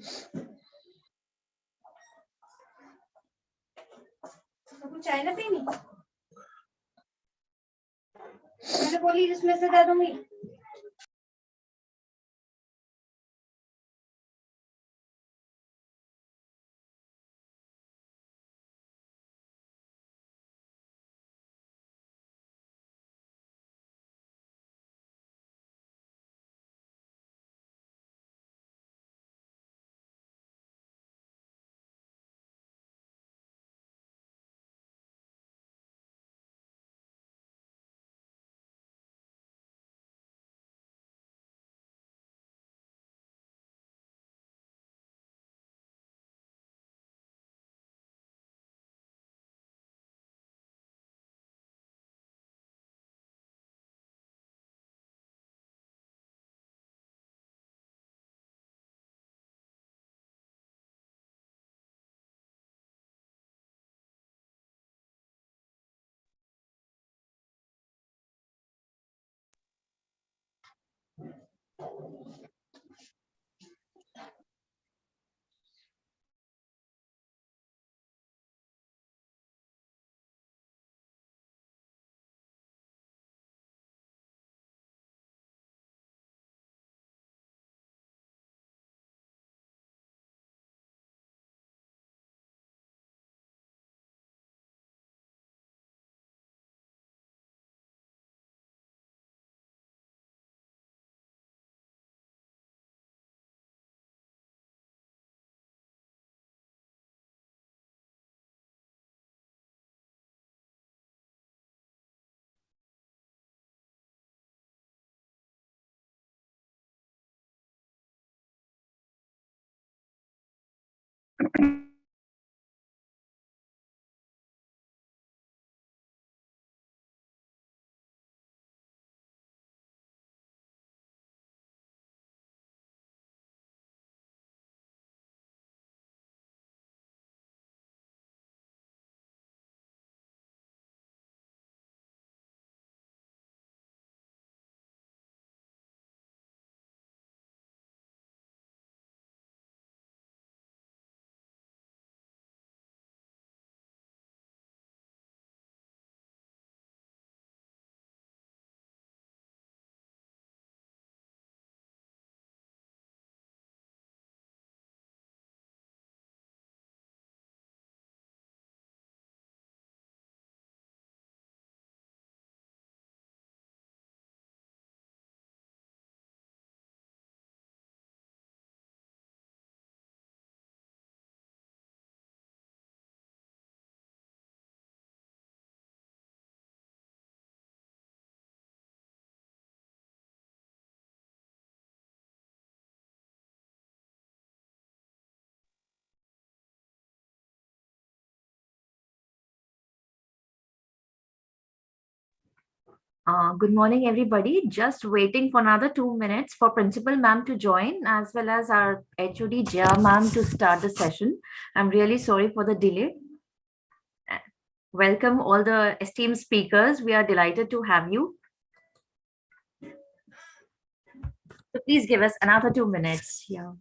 तो कुछ चाय ना पीनी, मैंने बोली जिसमें से दे दूंगी। Good morning, everybody. Just waiting for another 2 minutes for Principal Ma'am to join, as well as our HOD Jia Ma'am to start the session. I'm really sorry for the delay. Welcome all the esteemed speakers. We are delighted to have you. So please give us another 2 minutes. Yeah.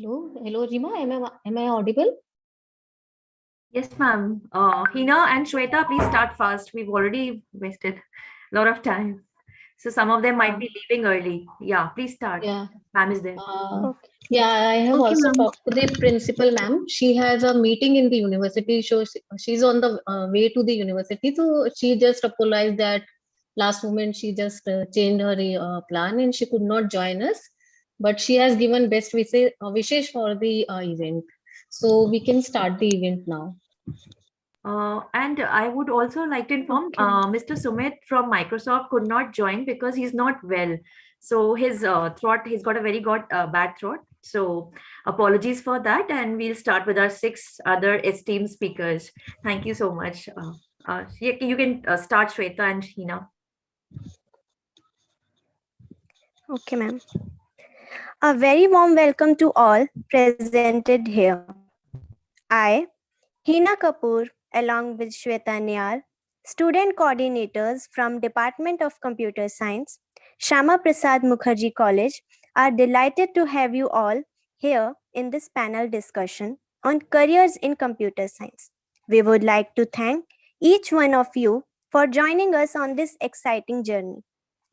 Hello, Rima. Am I audible? Yes, ma'am. Hina and Shweta, please start fast. We've already wasted a lot of time. So some of them might Uh, be leaving early. Yeah, please start. yeah. Ma'am is there. Okay. Yeah, I have Okay, also ma'am. talked to the principal, ma'am. She has a meeting in the university, so she's on the way to the university. So she just apologized that last moment she just changed her plan and she could not join us. But she has given best wishes for the event. So we can start the event now. And I would also like to inform Okay. Mr. Sumit from Microsoft could not join because he's not well. So his throat, he's got a very bad throat. So apologies for that. And we'll start with our 6 other esteemed speakers. Thank you so much. You can start, Shweta and Hina. Okay, ma'am. A very warm welcome to all presented here. I, Hina Kapoor, along with Shweta Niyar, student coordinators from Department of Computer Science, Shama Prasad Mukherjee College, are delighted to have you all here in this panel discussion on careers in computer science. We would like to thank each one of you for joining us on this exciting journey.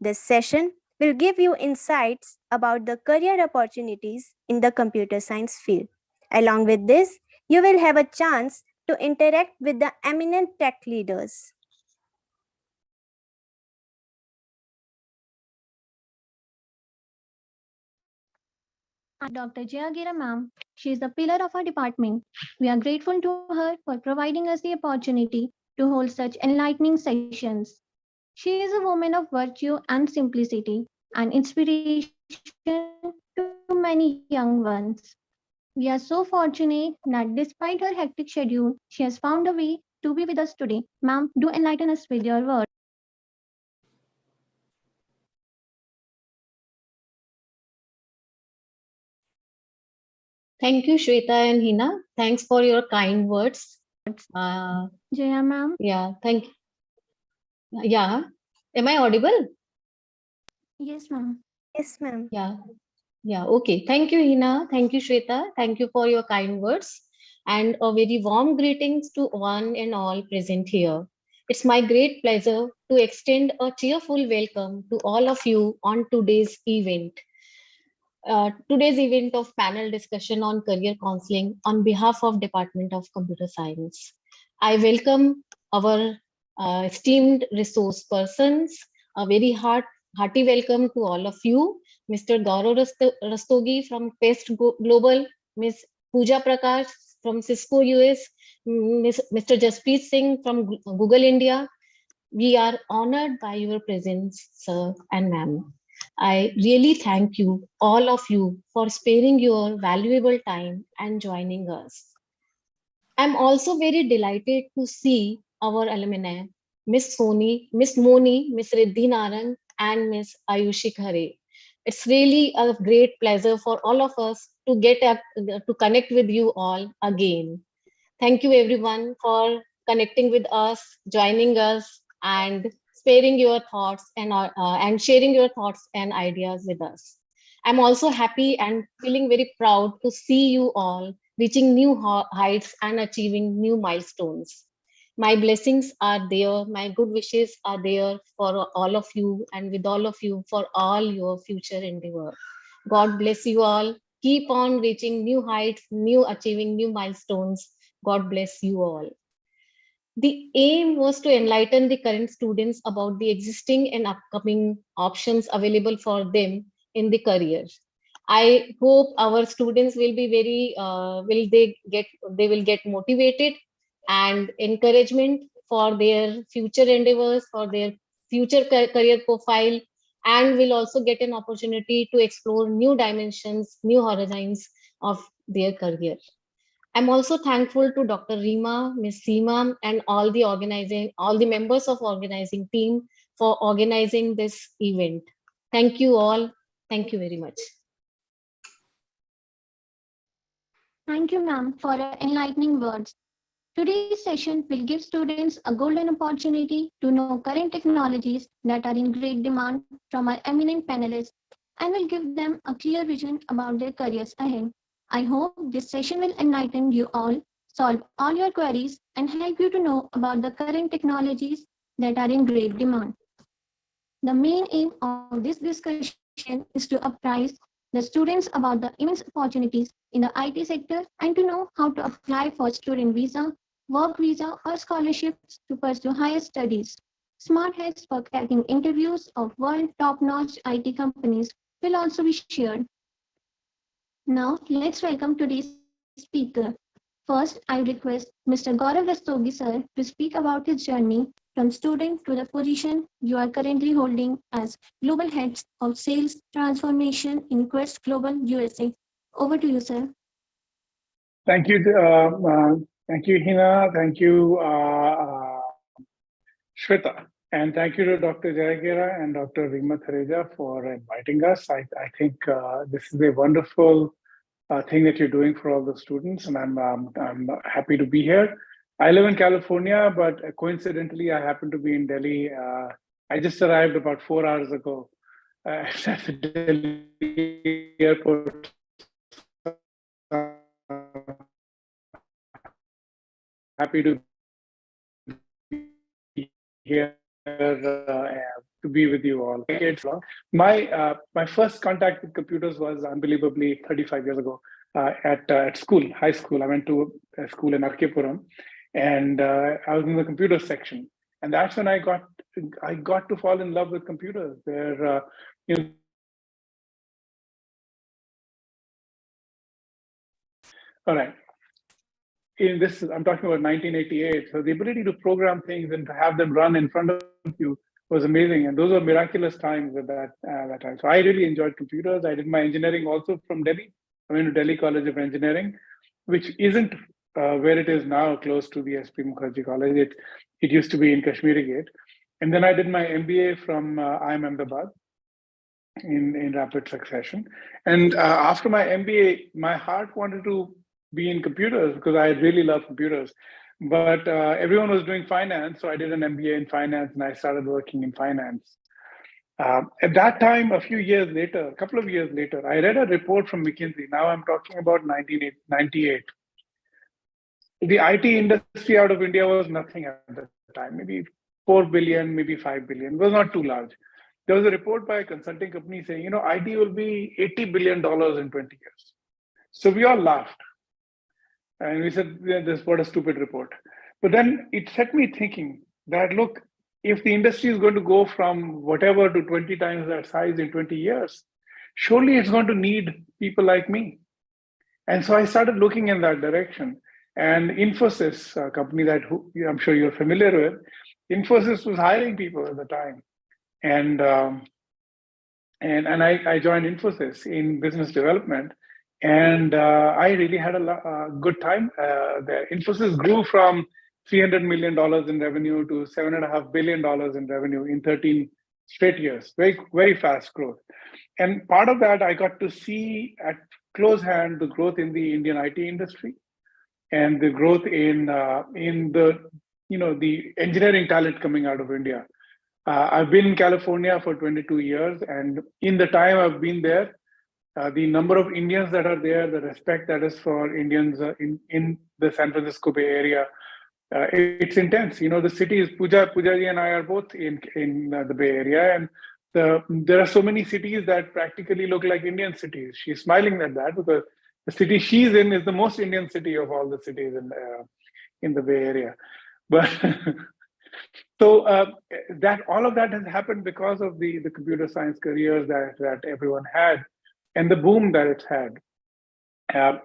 This session will give you insights about the career opportunities in the computer science field. Along with this, you will have a chance to interact with the eminent tech leaders. Dr. Jayagira ma'am. She is the pillar of our department. We are grateful to her for providing us the opportunity to hold such enlightening sessions. She is a woman of virtue and simplicity, an inspiration to many young ones. We are so fortunate that despite her hectic schedule, she has found a way to be with us today. Ma'am, do enlighten us with your words. Thank you, Shweta and Hina. Thanks for your kind words. Uh, Jaya ma'am. yeah, thank Yeah. Am I audible? Yes, ma'am. Yes, ma'am. Yeah. Yeah. Okay. Thank you, Hina. Thank you, Shweta. Thank you for your kind words. And a very warm greetings to one and all present here. It's my great pleasure to extend a cheerful welcome to all of you on today's event. Today's event of panel discussion on career counseling on behalf of Department of Computer Science. I welcome our esteemed resource persons. A very hearty welcome to all of you. Mr. Gaurav Rastogi from Quest Global, Ms. Pooja Prakash from Cisco US, Mr. Jaspreet Singh from Google India. We are honored by your presence, sir and ma'am. I really thank you, all of you, for sparing your valuable time and joining us. I'm also very delighted to see our alumni, Miss Soni, Miss Moni, Miss Riddhi Narang, and Miss Ayushi Khare. It's really a great pleasure for all of us to to connect with you all again. Thank you everyone for connecting with us, joining us, and sparing your thoughts and sharing your thoughts and ideas with us. I'm also happy and feeling very proud to see you all reaching new heights and achieving new milestones. My blessings are there, my good wishes are there for all of you and with all of you for all your future endeavor. God bless you all. Keep on reaching new heights, achieving new milestones. God bless you all. The aim was to enlighten the current students about the existing and upcoming options available for them in the career. I hope our students will be they will get motivated and encouragement for their future endeavors, for their future career profile, and will also get an opportunity to explore new dimensions, new horizons of their career. I'm also thankful to Dr. Rima, Ms. Seema, and all the members of organizing team for organizing this event. Thank you all. Thank you very much. Thank you, ma'am, for your enlightening words. Today's session will give students a golden opportunity to know current technologies that are in great demand from our eminent panelists and will give them a clear vision about their careers ahead. I hope this session will enlighten you all, solve all your queries, and help you to know about the current technologies that are in great demand. The main aim of this discussion is to apprise the students about the immense opportunities in the IT sector and to know how to apply for student visa, work visa, or scholarships to pursue higher studies. Smart hacks for cracking interviews of world top-notch IT companies will also be shared. Now, let's welcome today's speaker. First, I request Mr. Gaurav Rastogi sir to speak about his journey from student to the position you are currently holding as Global Heads of Sales Transformation in Quest Global USA. Over to you, sir. Thank you, Hina. Thank you, Shweta. And thank you to Dr. Jayagira and Dr. Rima Thareja for inviting us. I think this is a wonderful thing that you're doing for all the students, and I'm happy to be here. I live in California, but coincidentally, I happen to be in Delhi. I just arrived about 4 hours ago at the Delhi airport. Happy to be here to be with you all. My first contact with computers was unbelievably 35 years ago at school, high school. I went to a school in Arkepuram, and I was in the computer section, and that's when I got to fall in love with computers. They're all right. I'm talking about 1988. So the ability to program things and to have them run in front of you was amazing. And those were miraculous times at that time. So I really enjoyed computers. I did my engineering also from Delhi. I went to Delhi College of Engineering, which isn't where it is now, close to the SP Mukherjee College. It used to be in Kashmiri Gate. And then I did my MBA from IIM Ahmedabad in rapid succession. And after my MBA, my heart wanted to be in computers because I really love computers. But everyone was doing finance, so I did an MBA in finance and I started working in finance. At that time, a couple of years later, I read a report from McKinsey. Now I'm talking about 1998. The IT industry out of India was nothing at the time, maybe 4 billion, maybe 5 billion. It was not too large. There was a report by a consulting company saying, IT will be $80 billion in 20 years. So we all laughed. And we said, this what a stupid report. But then it set me thinking that, look, if the industry is going to go from whatever to 20 times that size in 20 years, surely it's going to need people like me. And so I started looking in that direction. And Infosys, a company that I'm sure you're familiar with, Infosys was hiring people at the time. And I joined Infosys in business development. And I really had a good time there. Infosys grew from $300 million in revenue to $7.5 billion in revenue in 13 straight years. Very, very fast growth. And part of that, I got to see at close hand the growth in the Indian IT industry and the growth in the engineering talent coming out of India. I've been in California for 22 years, and in the time I've been there, the number of Indians that are there, the respect that is for Indians in the San Francisco Bay Area, it's intense. The cities, Pooja and I are both in the Bay Area, and there are so many cities that practically look like Indian cities. She's smiling at that because the city she's in is the most Indian city of all the cities in the Bay Area. But so that all of that has happened because of the computer science careers that everyone had, and the boom that it's had.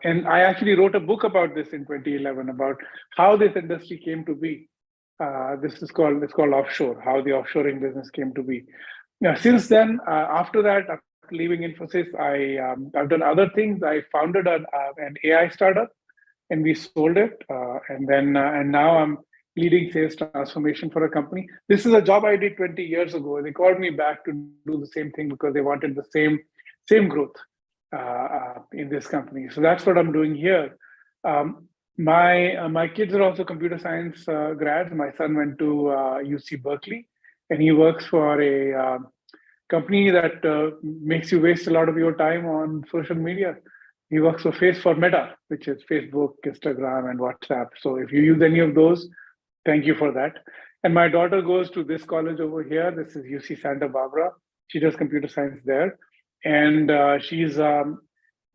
And I actually wrote a book about this in 2011 about how this industry came to be. It's called Offshore, how the offshoring business came to be. Now, since then, after that, after leaving Infosys, I've done other things. I founded an AI startup, and we sold it. And now I'm leading sales transformation for a company. This is a job I did 20 years ago. They called me back to do the same thing because they wanted the same growth in this company. So that's what I'm doing here. My kids are also computer science grads. My son went to UC Berkeley, and he works for a company that makes you waste a lot of your time on social media. He works for Meta, which is Facebook, Instagram, and WhatsApp. So if you use any of those, thank you for that. And my daughter goes to this college over here. This is UC Santa Barbara. She does computer science there, and she's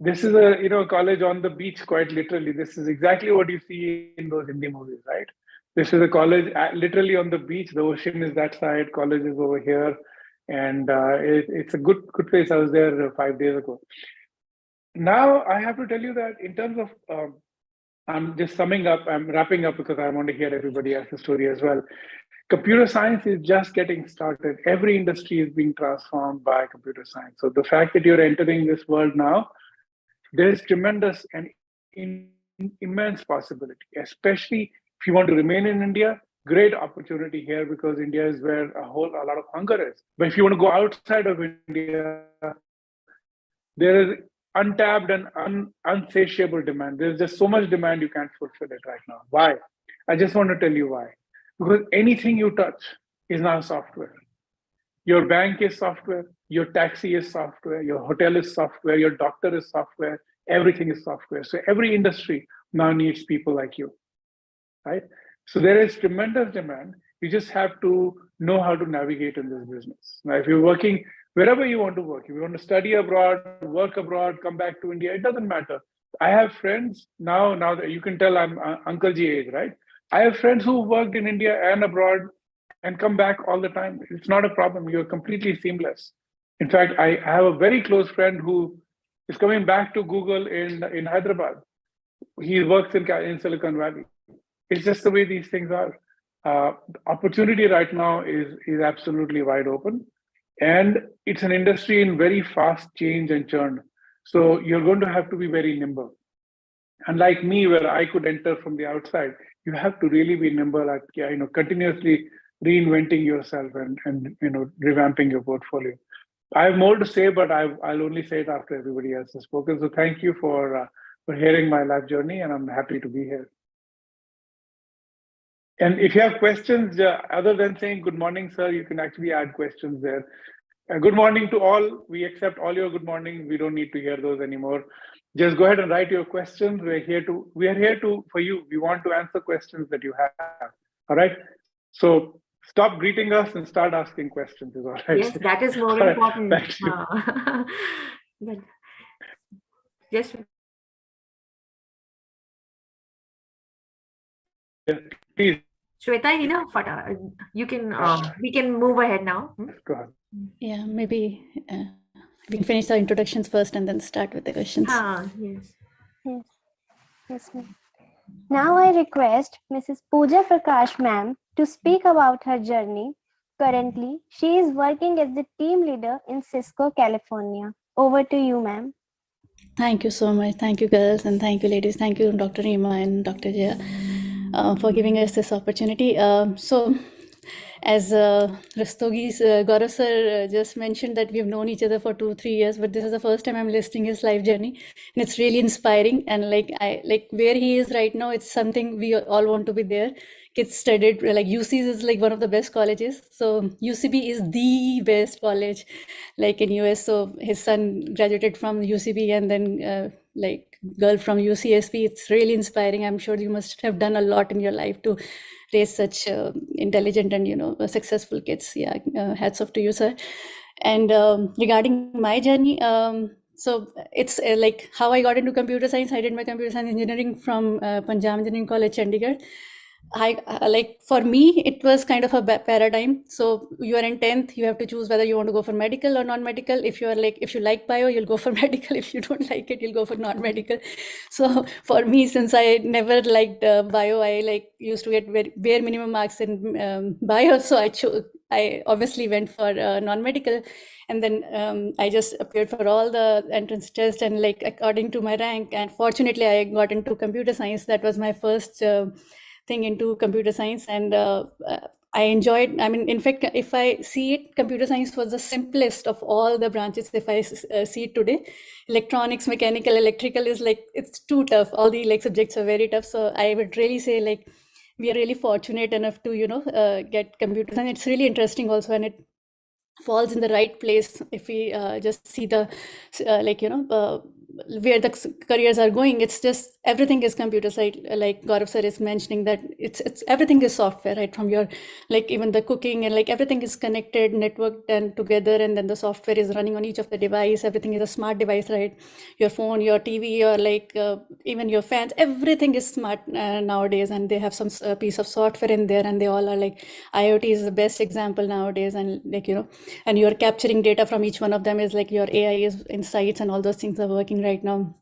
this is a college on the beach, quite literally. This is exactly what you see in those Hindi movies, right? This is a college literally on the beach. The ocean is that side. College is over here, and it's a good place. I was there 5 days ago. Now I have to tell you that in terms of, I'm just summing up. I'm wrapping up because I want to hear everybody else's story as well. Computer science is just getting started. Every industry is being transformed by computer science. So the fact that you're entering this world now, there is tremendous and immense possibility, especially if you want to remain in India. Great opportunity here because India is where a lot of hunger is. But if you want to go outside of India, there is untapped and unsatiable demand. There's just so much demand you can't fulfill it right now. Why? I just want to tell you why. Because anything you touch is now software. Your bank is software, your taxi is software, your hotel is software, your doctor is software, everything is software. So every industry now needs people like you, right? So there is tremendous demand. You just have to know how to navigate in this business. Now, if you're working wherever you want to work, if you want to study abroad, work abroad, come back to India, it doesn't matter. I have friends now that you can tell I'm Uncle G age, right? I have friends who worked in India and abroad and come back all the time. It's not a problem. You're completely seamless. In fact, I have a very close friend who is coming back to Google in Hyderabad. He works in Silicon Valley. It's just the way these things are. Opportunity right now is absolutely wide open. And it's an industry in very fast change and churn. So you're going to have to be very nimble. Unlike me, where I could enter from the outside, you have to really be nimble at continuously reinventing yourself and revamping your portfolio. I have more to say, but I'll only say it after everybody else has spoken. So thank you for hearing my life journey, and I'm happy to be here. And if you have questions, other than saying good morning, sir, you can actually add questions there. Good morning to all. We accept all your good mornings. We don't need to hear those anymore. Just go ahead and write your questions. We are here for you. We want to answer questions that you have. All right. So stop greeting us and start asking questions. Is all right. Yes, that is more important. But yes. Yeah, please. Shweta, you can. We can move ahead now. Go ahead. Yeah, maybe we can finish the introductions first and then start with the questions. Yes. Yes, ma'am. Now I request Mrs. Pooja Prakash ma'am to speak about her journey. Currently, she is working as the team leader in Cisco, California. Over to you, ma'am. Thank you so much. Thank you, girls, and thank you, ladies. Thank you, Dr. Rima and Dr. Jaya, for giving us this opportunity. So, as Rastogi's Gaurav sir just mentioned that we've known each other for 2-3 years, but this is the first time I'm listening his life journey, and it's really inspiring. And like where he is right now, it's something we all want to be there. Kids studied like UCs is like one of the best colleges. So UCB is the best college, like in US. So his son graduated from UCB, and then like girl from UCSB. It's really inspiring. I'm sure you must have done a lot in your life to raise such intelligent and successful kids. Yeah, hats off to you, sir. And regarding my journey, so it's like how I got into computer science. I did my computer science engineering from Punjab Engineering College, Chandigarh. For me, it was kind of a paradigm. So you are in 10th, you have to choose whether you want to go for medical or non-medical. If you like bio, you'll go for medical. If you don't like it, you'll go for non-medical. So for me, since I never liked bio, I used to get bare minimum marks in bio. So I obviously went for non-medical, and then I just appeared for all the entrance tests and according to my rank. And fortunately, I got into computer science. That was my first thing into computer science, and I enjoyed. I mean, in fact, if I see it, computer science was the simplest of all the branches. If I see it today, electronics, mechanical, electrical is it's too tough. All the subjects are very tough. So I would really say we are really fortunate enough to get computer science. It's really interesting also, and it falls in the right place if we just see the where the careers are going. It's just everything is computer side, like Gaurav sir is mentioning that it's everything is software, right? From your, like even the cooking and like everything is connected, networked and together, and then the software is running on each of the device. Everything is a smart device, right? Your phone, your TV, or like even your fans, everything is smart nowadays, and they have some piece of software in there, and they all are like, IoT is the best example nowadays, and like, you know, and you're capturing data from each one of them, is like your AI is insights and all those things are working right now.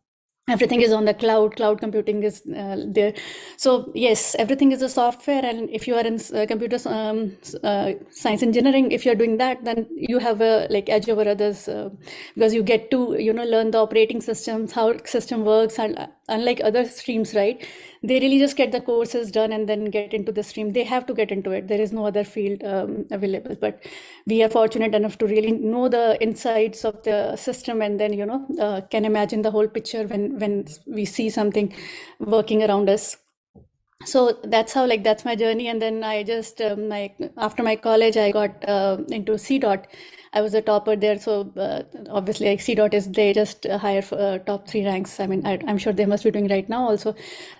Everything is on the cloud computing is there. So yes, everything is a software, and if you are in computer science engineering, if you're doing that, then you have a like edge over others, because you get to, you know, learn the operating systems, how system works, and unlike other streams, right, they really just get the courses done and then get into the stream. They have to get into it. There is no other field available. But we are fortunate enough to really know the insides of the system, and then, you know, can imagine the whole picture when we see something working around us. So that's how, like, that's my journey. And then I just after my college, I got into CDOT. I was a topper there. So obviously, like, CDOT is, they just hire for top 3 ranks. I mean, I'm sure they must be doing right now also.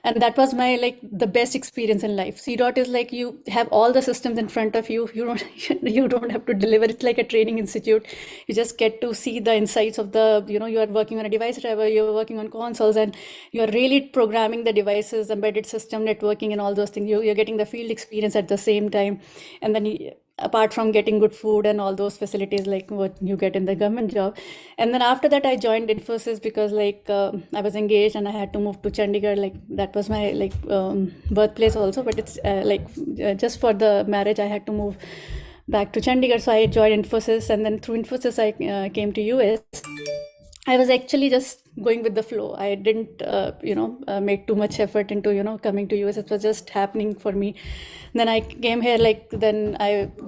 And that was my, like, the best experience in life. CDOT is like, you have all the systems in front of you. You don't have to deliver. It's like a training institute. You just get to see the insights of the, you know, you are working on a device driver, you're working on consoles, and you're really programming the devices, embedded system, networking, and all those things. You're getting the field experience at the same time. And then apart from getting good food and all those facilities like what you get in the government job. And then after that, I joined Infosys because like I was engaged and I had to move to Chandigarh. Like that was my like birthplace also, but it's just for the marriage, I had to move back to Chandigarh. So I joined Infosys, and then through Infosys, I came to US. I was actually just going with the flow. I didn't, make too much effort into, coming to US. It was just happening for me. Then I came here,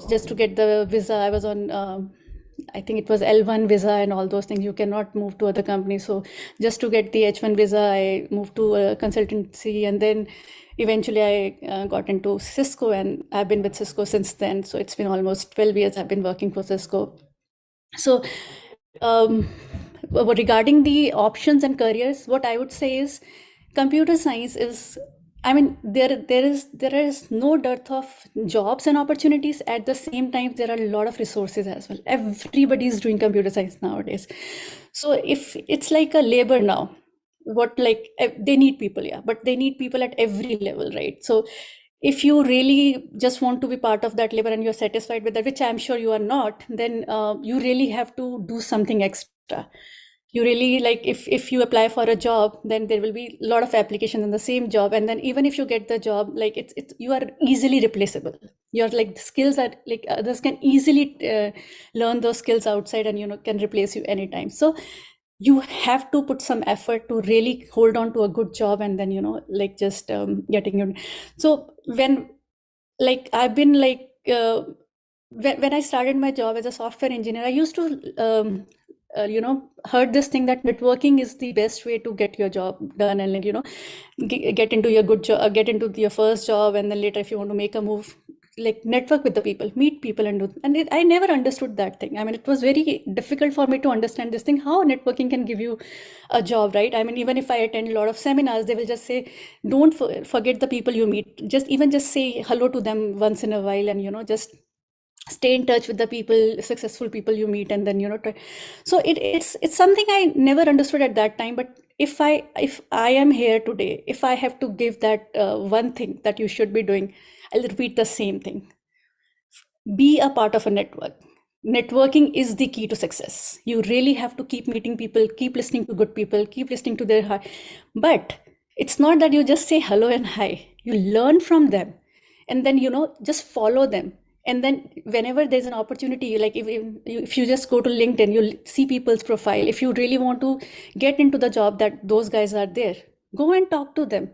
just to get the visa, I was on, I think it was L1 visa and all those things. You cannot move to other companies. So just to get the H1 visa, I moved to a consultancy, and then eventually I got into Cisco, and I've been with Cisco since then. So it's been almost 12 years I've been working for Cisco. So, regarding the options and careers, what I would say is computer science is, I mean, there is no dearth of jobs and opportunities. At the same time, there are a lot of resources as well. Everybody is doing computer science nowadays. So if it's like a labor now, they need people, yeah, but they need people at every level, right? So if you really just want to be part of that labor and you're satisfied with that, which I'm sure you are not, then you really have to do something extra. You really, like, if you apply for a job, then there will be a lot of applications in the same job, and then even if you get the job, like it's you are easily replaceable. Your like the skills are like others can easily learn those skills outside, and can replace you anytime. So you have to put some effort to really hold on to a good job, and then just getting you. So when I've been when I started my job as a software engineer, I used to heard this thing that networking is the best way to get your job done, and get into your good job, get into your first job, and then later if you want to make a move, like network with the people, meet people, and I never understood that thing. I mean, it was very difficult for me to understand this thing, how networking can give you a job, right? I mean, even if I attend a lot of seminars, they will just say, don't forget the people you meet. Just say hello to them once in a while, and just stay in touch with the people, successful people you meet, and then try. So it's something I never understood at that time. But if I am here today, if I have to give that one thing that you should be doing, I'll repeat the same thing. Be a part of a network. Networking is the key to success. You really have to keep meeting people, keep listening to good people, keep listening to their hi. But it's not that you just say hello and hi. You learn from them, and then just follow them. And then whenever there's an opportunity, like if you just go to LinkedIn, you'll see people's profile. If you really want to get into the job that those guys are there, go and talk to them,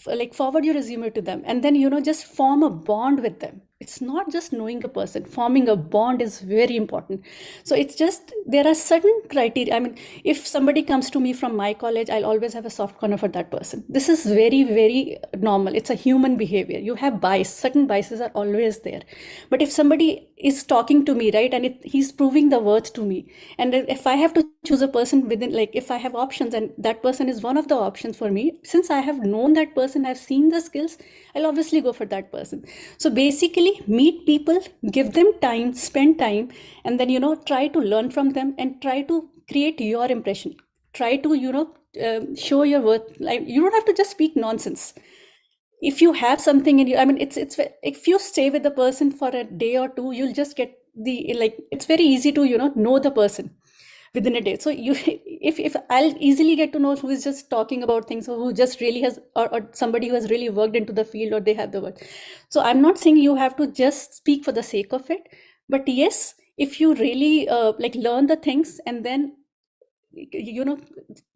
like forward your resume to them, and then just form a bond with them. It's not just knowing a person. Forming a bond is very important. So it's just, there are certain criteria. I mean, if somebody comes to me from my college, I'll always have a soft corner for that person. This is very, very normal. It's a human behavior. You have bias. Certain biases are always there. But if somebody is talking to me, right, and he's proving the worth to me, and if I have to choose a person within, like if I have options and that person is one of the options for me, since I have known that person, I've seen the skills, I'll obviously go for that person. So basically, meet people, give them time, spend time, and then, try to learn from them and try to create your impression. Try to, show your worth. Like, you don't have to just speak nonsense. If you have something in you, I mean, it's if you stay with the person for a day or two, you'll just get it's very easy to, know the person within a day. So if I'll easily get to know who is just talking about things, or who just really has, or somebody who has really worked into the field, or they have the work. So I'm not saying you have to just speak for the sake of it, but yes, if you really learn the things and then,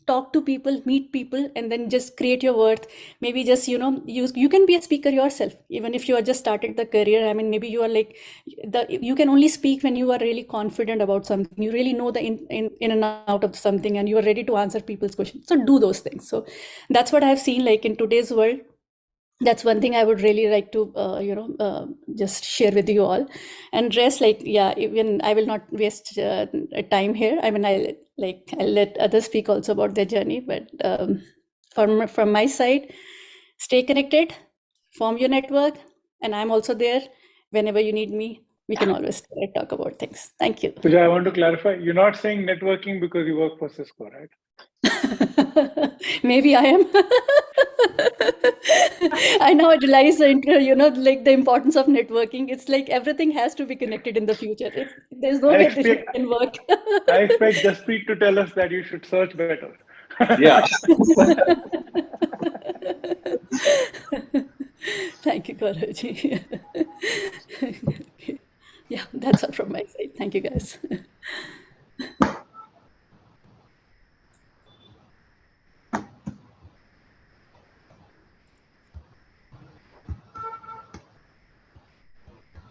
talk to people, meet people, and then just create your worth. Maybe just, you can be a speaker yourself, even if you are just started the career. I mean, maybe you are you can only speak when you are really confident about something. You really know the in and out of something, and you are ready to answer people's questions. So do those things. So that's what I've seen, like in today's world. That's one thing I would really like to, just share with you all. And rest, even I will not waste time here. I mean, I'll let others speak also about their journey. But from my side, stay connected, form your network, and I'm also there whenever you need me. We can always talk about things. Thank you. Pooja, I want to clarify. You're not saying networking because you work for Cisco, right? Maybe I am. I now realize the importance of networking. It's like everything has to be connected in the future. There's no way this can work. I expect Jaspreet to tell us that you should search better. Yeah. Thank you, Gaurav. Yeah, that's all from my side. Thank you, guys.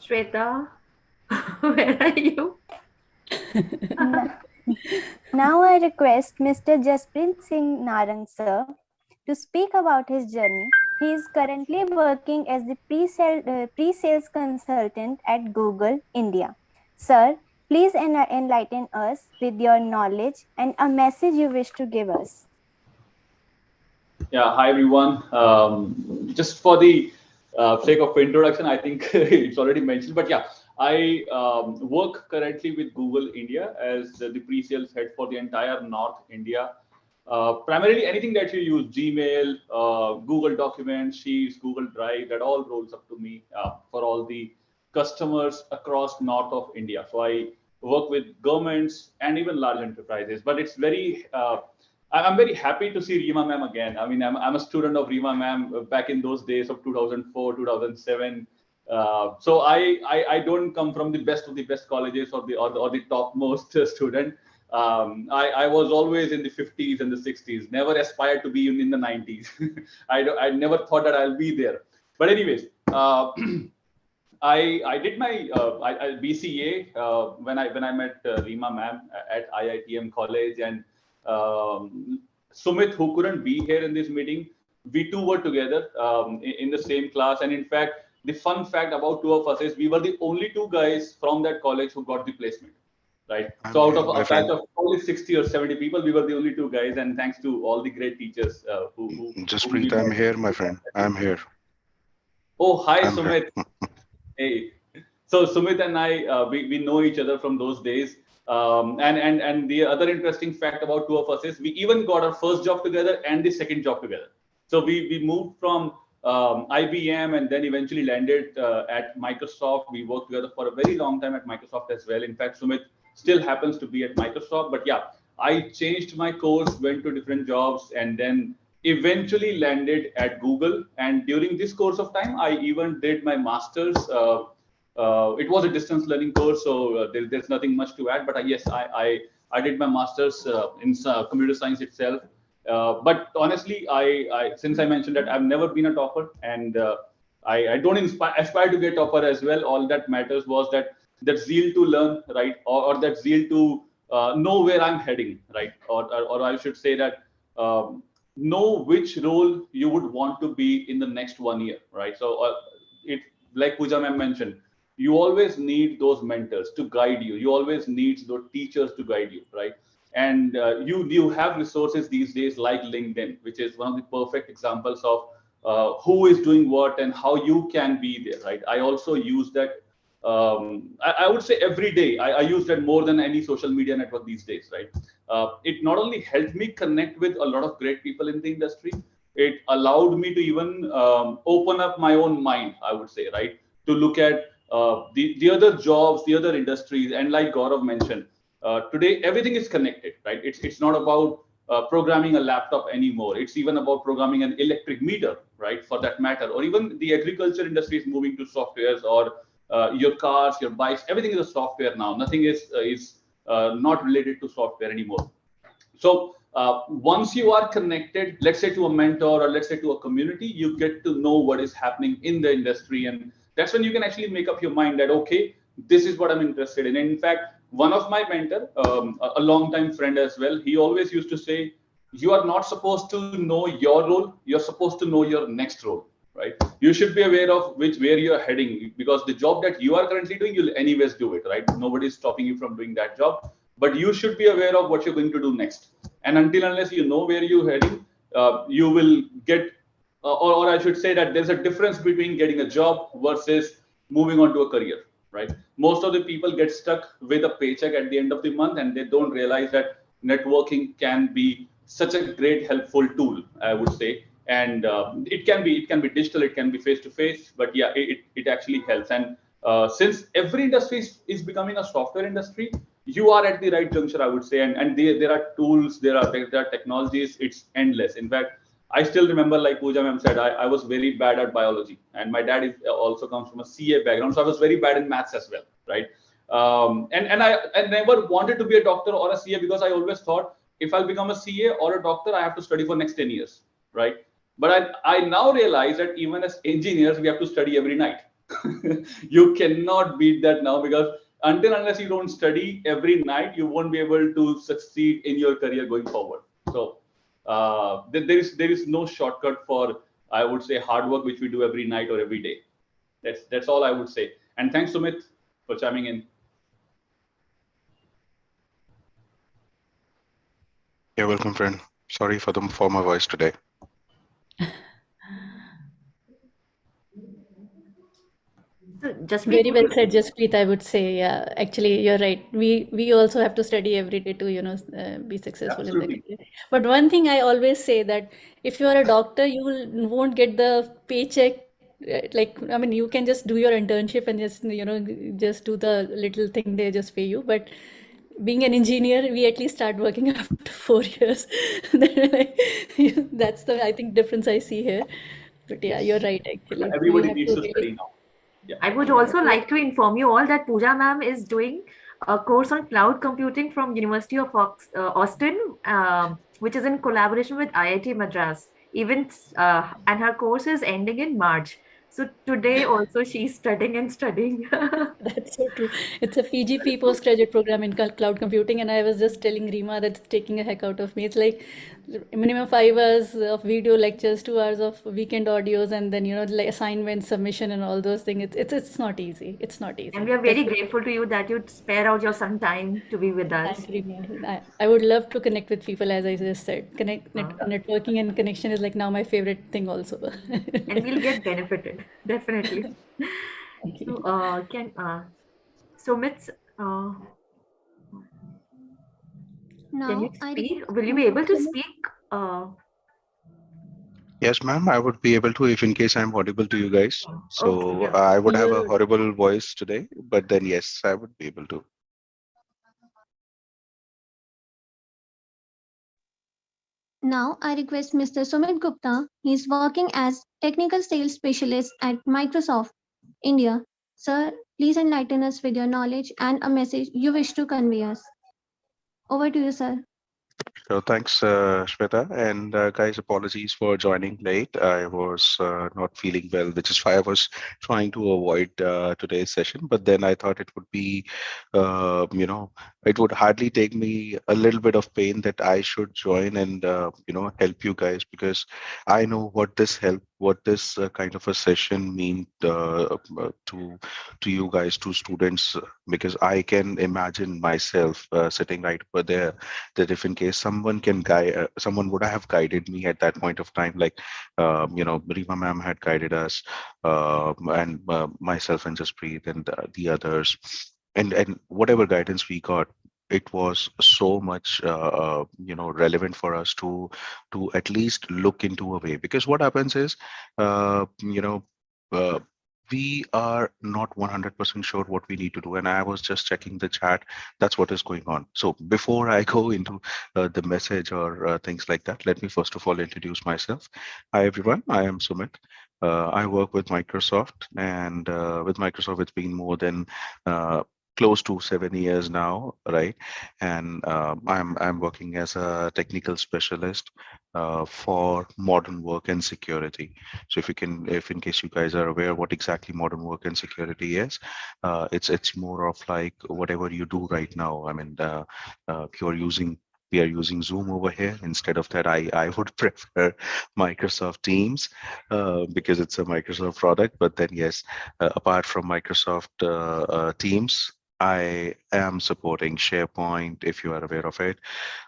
Shweta, where are you? Now I request Mr. Jaspreet Singh Narang sir to speak about his journey. He is currently working as the pre-sales consultant at Google India. Sir, please enlighten us with your knowledge and a message you wish to give us. Yeah, hi everyone. Just for the sake of introduction, I think it's already mentioned, but yeah, I work currently with Google India as the pre-sales head for the entire North India. Primarily anything that you use, Gmail, Google Documents, Sheets, Google Drive, that all rolls up to me for all the customers across North of India. So I work with governments and even large enterprises, but it's very, I'm very happy to see Rima ma'am again. I mean, I'm a student of Rima ma'am back in those days of 2004, 2007. So I don't come from the best of the best colleges or the topmost student. I was always in the 50s and the 60s, never aspired to be in the 90s. I never thought that I'll be there. But anyways, I did my BCA when I met Rima ma'am at IITM college, and Sumit, who couldn't be here in this meeting, we two were together in the same class. And in fact, the fun fact about two of us is we were the only two guys from that college who got the placement, right? So out of a batch of only 60 or 70 people, we were the only two guys. And thanks to all the great teachers who Jaspreet, I'm here, my friend. I'm here. Oh, hi, Sumit. Hey. So Sumit and I, we know each other from those days. And the other interesting fact about two of us is we even got our first job together and the second job together. So we moved from IBM and then eventually landed at Microsoft. We worked together for a very long time at Microsoft as well. In fact, Sumit still happens to be at Microsoft. But yeah, I changed my course, went to different jobs, and then eventually landed at Google. And during this course of time, I even did my master's. It was a distance learning course, so there's nothing much to add. But yes, I did my master's in computer science itself. But honestly, since I mentioned that I've never been a topper, and I don't aspire to get topper as well. All that matters was that zeal to learn, right, or that zeal to know where I'm heading, right, or I should say that know which role you would want to be in the next 1 year, right? So it, like Pooja ma'am mentioned, you always need those mentors to guide you. You always need those teachers to guide you, right? And you have resources these days like LinkedIn, which is one of the perfect examples of who is doing what and how you can be there, right? I also use that. I would say every day. I use that more than any social media network these days, right? It not only helped me connect with a lot of great people in the industry, it allowed me to even open up my own mind, I would say, right? To look at the other jobs, the other industries, and like Gaurav mentioned, today everything is connected, right? It's not about programming a laptop anymore. It's even about programming an electric meter, right? For that matter, or even the agriculture industry is moving to softwares, or your cars, your bikes, everything is a software now. Nothing is not related to software anymore. So once you are connected, let's say to a mentor, or let's say to a community, you get to know what is happening in the industry, and that's when you can actually make up your mind that, okay, this is what I'm interested in. And in fact, one of my mentor, a long-time friend as well, he always used to say, you are not supposed to know your role, you're supposed to know your next role, right? You should be aware of where you're heading, because the job that you are currently doing, you'll anyways do it, right? Nobody's stopping you from doing that job, but you should be aware of what you're going to do next. And unless you know where you're heading, you will get, or I should say that there's a difference between getting a job versus moving on to a career, right? Most of the people get stuck with a paycheck at the end of the month, and they don't realize that networking can be such a great helpful tool, I would say. And it can be digital, it can be face to face, but yeah, it actually helps. And since every industry is becoming a software industry, you are at the right juncture, I would say. And there are tools, there are technologies, it's endless. In fact, I still remember, like Pooja ma'am said, I was very bad at biology, and my dad also comes from a CA background, so I was very bad in maths as well, right? And I never wanted to be a doctor or a CA, because I always thought, if I'll become a CA or a doctor, I have to study for next 10 years, right? But I now realize that even as engineers, we have to study every night. You cannot beat that now, because unless you don't study every night, you won't be able to succeed in your career going forward. So there is no shortcut for, I would say, hard work, which we do every night or every day. That's all I would say. And thanks, Sumit, for chiming in. You're welcome, friend. Sorry for my voice today. So just Very well said, Jaspreet. I would say, yeah, actually, you're right. We also have to study every day to, be successful in the career. But one thing I always say, that if you are a doctor, won't get the paycheck. Like, I mean, you can just do your internship and just, just do the little thing they just pay you. But being an engineer, we at least start working after 4 years. That's the, I think, difference I see here. But yeah, you're right, actually. Everybody needs to study now. Yeah. I would also like to inform you all that Pooja ma'am is doing a course on cloud computing from University of Austin, which is in collaboration with IIT Madras. And her course is ending in March. So today also she's studying and studying. That's so true. It's a PGP postgraduate program in cloud computing, and I was just telling Rima that's taking a heck out of me. It's like minimum 5 hours of video lectures, 2 hours of weekend audios, and then like assignment submission and all those things. It's not easy. It's not easy. And we are very grateful to you that you spare out your some time to be with us. I would love to connect with people, as I just said. Networking and connection is like now my favorite thing also. And we'll get benefited. Definitely. So, Sumit, can you speak? Will you be able to speak? Yes, ma'am, I would be able to, if in case I'm audible to you guys. So Okay, yeah. I would have a horrible voice today, but then yes, I would be able to. Now I request Mr. Sumit Gupta. He is working as technical sales specialist at Microsoft India. Sir, please enlighten us with your knowledge and a message you wish to convey us. Over to you, sir. So thanks, Shweta. And guys, apologies for joining late. I was not feeling well, which is why I was trying to avoid today's session. But then I thought it would be, it would hardly take me a little bit of pain that I should join and, help you guys, because I know what this kind of a session mean to you guys, to students, because I can imagine myself sitting right over there, that if in case someone can guide, someone would have guided me at that point of time, like, Rima ma'am had guided us, and myself and Jaspreet and the others, and whatever guidance we got, it was so much, relevant for us to at least look into a way. Because what happens is, uh, you know, uh, we are not 100% sure what we need to do. And I was just checking the chat. That's what is going on. So before I go into the message or things like that, let me first of all introduce myself. Hi, everyone. I am Sumit. I work with Microsoft, and with Microsoft, it's been more than close to 7 years now, right? And I'm working as a technical specialist for modern work and security. So if in case you guys are aware what exactly modern work and security is, it's more of like whatever you do right now. I mean, you're using we are using Zoom over here. Instead of that, I would prefer Microsoft Teams because it's a Microsoft product. But then, yes, apart from Microsoft Teams, I am supporting SharePoint, if you are aware of it.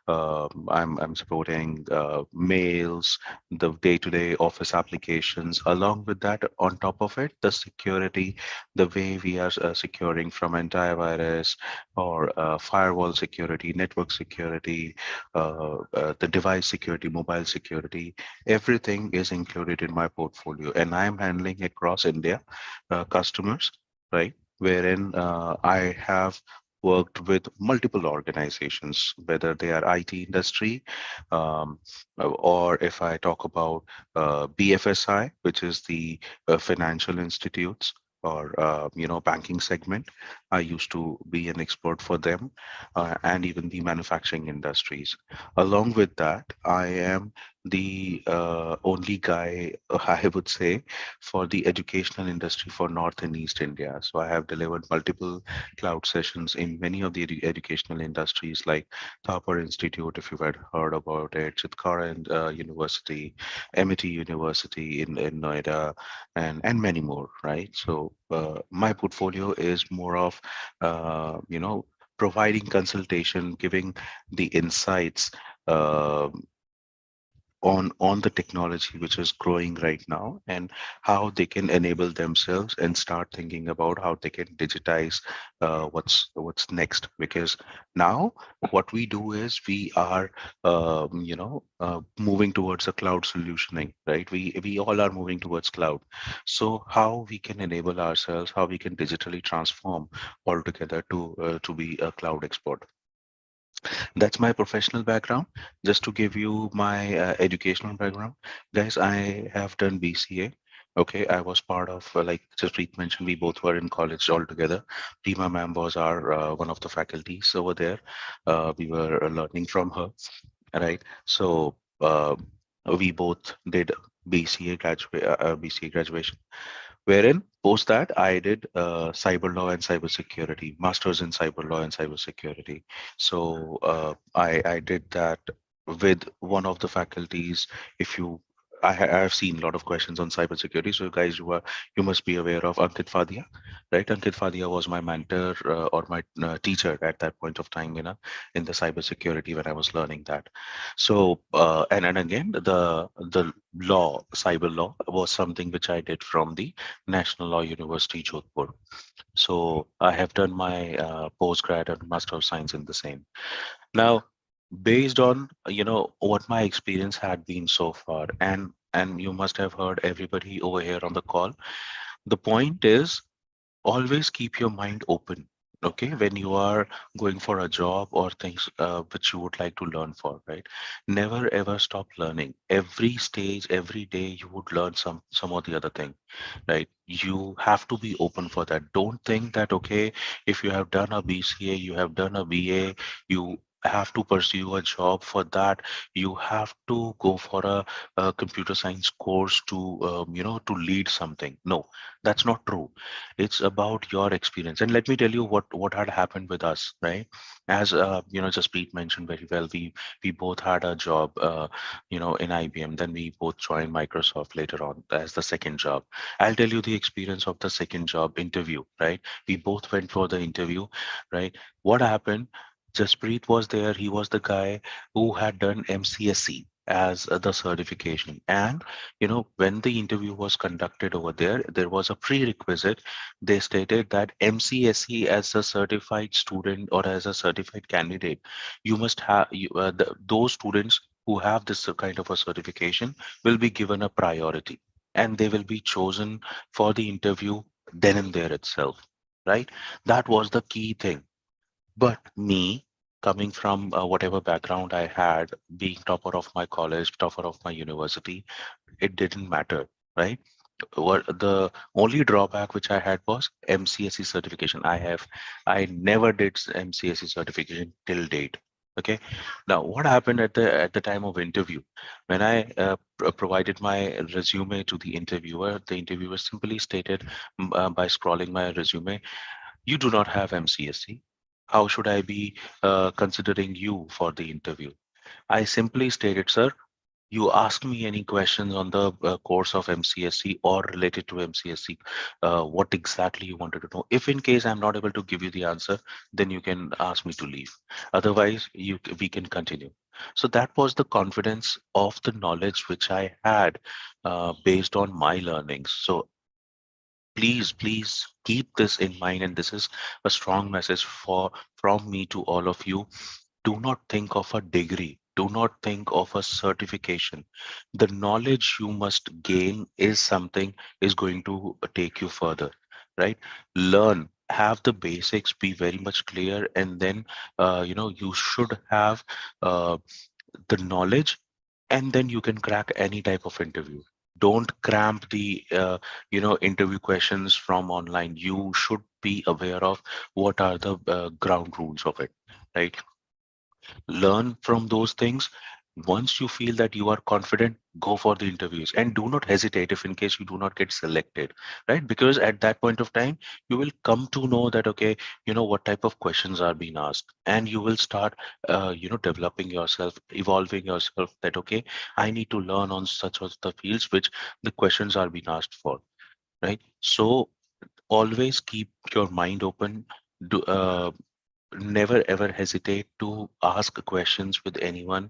I'm supporting mails, the day-to-day office applications. Along with that, on top of it, the security, the way we are securing from antivirus or firewall security, network security, the device security, mobile security, everything is included in my portfolio, and I'm handling across India customers, right? Wherein I have worked with multiple organizations, whether they are IT industry, or if I talk about BFSI, which is the financial institutes, or banking segment. I used to be an expert for them, and even the manufacturing industries. Along with that, I am the only guy, I would say, for the educational industry for North and East India. So I have delivered multiple cloud sessions in many of the educational industries, like Thapar Institute, if you've had heard about it, Chitkara University, MIT University in Noida, and many more, right? So my portfolio is more of, providing consultation, giving the insights, uh, on the technology which is growing right now, and how they can enable themselves and start thinking about how they can digitize what's next. Because now what we do is we are moving towards a cloud solutioning, right? We all are moving towards cloud. So how we can enable ourselves, how we can digitally transform altogether to be a cloud expert. That's my professional background. Just to give you my educational background, guys, I have done BCA. Okay, I was part of, like Jaspreet mentioned, we both were in college all together. Rima ma'am was our one of the faculties over there. We were learning from her, right? So we both did BCA graduation, wherein post that I did cyber law and cyber security, masters in cyber law and cyber security. So I did that with one of the faculties. If you I've seen a lot of questions on cybersecurity. So guys, you must be aware of Ankit Fadia, right? Ankit Fadia was my mentor or my teacher at that point of time, in the cybersecurity when I was learning that. So and again, the law, cyber law, was something which I did from the National Law University, Jodhpur. So I have done my postgrad and Master of Science in the same. Now, based on what my experience had been so far, and you must have heard everybody over here on the call. The point is, always keep your mind open, okay, when you are going for a job or things which you would like to learn for, right? Never ever stop learning. Every stage, every day, you would learn some or the other thing, right? You have to be open for that. Don't think that, okay, if you have done a BCA, you have done a BA, you have to pursue a job. For that, you have to go for a computer science course to to lead something. No, that's not true. It's about your experience. And let me tell you what had happened with us, right? As Jasprit mentioned very well, we both had a job in IBM. Then we both joined Microsoft later on as the second job. I'll tell you the experience of the second job interview, right? We both went for the interview, right? What happened? Jasprit was there. He was the guy who had done MCSE as the certification. And, when the interview was conducted over there, there was a prerequisite. They stated that MCSE as a certified student or as a certified candidate, you must have, those students who have this kind of a certification will be given a priority, and they will be chosen for the interview then and there itself, right? That was the key thing. But me, coming from whatever background I had, being topper of my college, topper of my university, it didn't matter, right? What the only drawback which I had was MCSE certification. I never did MCSE certification till date. Okay. Now, what happened at the time of interview, when I provided my resume to the interviewer simply stated by scrolling my resume, "You do not have MCSE. How should I be considering you for the interview?" I simply stated, "Sir, you ask me any questions on the course of MCSE or related to MCSE, what exactly you wanted to know. If in case I'm not able to give you the answer, then you can ask me to leave. Otherwise, we can continue." So that was the confidence of the knowledge which I had based on my learnings. So please keep this in mind, and this is a strong message from me to all of you. Do not think of a degree, do not think of a certification. The knowledge you must gain is something is going to take you further, right? Learn, have the basics, be very much clear, and then you should have the knowledge, and then you can crack any type of interview. Don't cramp the interview questions from online. You should be aware of what are the ground rules of it, right? Learn from those things. Once you feel that you are confident, go for the interviews, and do not hesitate if in case you do not get selected, right? Because at that point of time, you will come to know that, okay, what type of questions are being asked, and you will start developing yourself, evolving yourself, that, okay, I need to learn on such of the fields which the questions are being asked for, right? So always keep your mind open. Do, never ever hesitate to ask questions with anyone,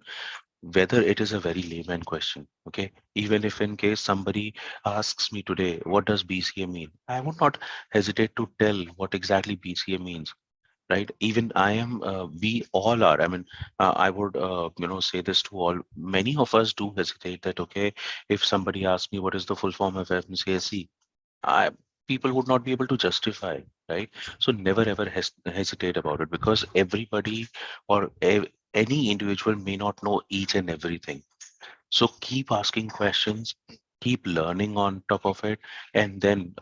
whether it is a very layman question. Okay, even if in case somebody asks me today, what does BCA mean, I would not hesitate to tell what exactly BCA means, right? Even I am we all are, I mean, I would say this to all. Many of us do hesitate that, okay, if somebody asks me what is the full form of MCSE, I, people would not be able to justify, right? So never ever hesitate about it, because everybody or any individual may not know each and everything. So keep asking questions, keep learning on top of it, and then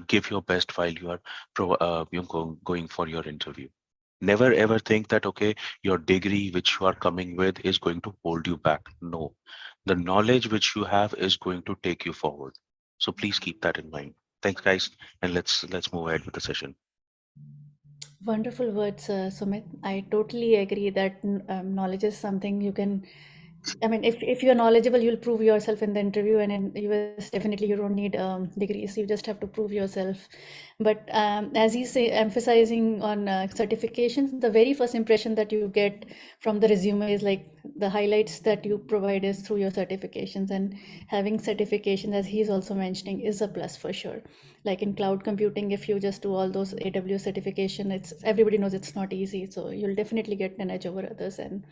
give your best while you are going for your interview. Never ever think that, okay, your degree which you are coming with is going to hold you back. No, the knowledge which you have is going to take you forward. So please keep that in mind. Thanks, guys, and let's move ahead with the session. Wonderful words, Sumit. I totally agree that knowledge is something you can. I mean, if you're knowledgeable, you'll prove yourself in the interview, and in US, definitely you don't need degrees. You just have to prove yourself. But as you say, emphasizing on certifications, the very first impression that you get from the resume is like the highlights that you provide is through your certifications, and having certification, as he's also mentioning, is a plus for sure. Like in cloud computing, if you just do all those AWS certification, it's everybody knows it's not easy. So you'll definitely get an edge over others, and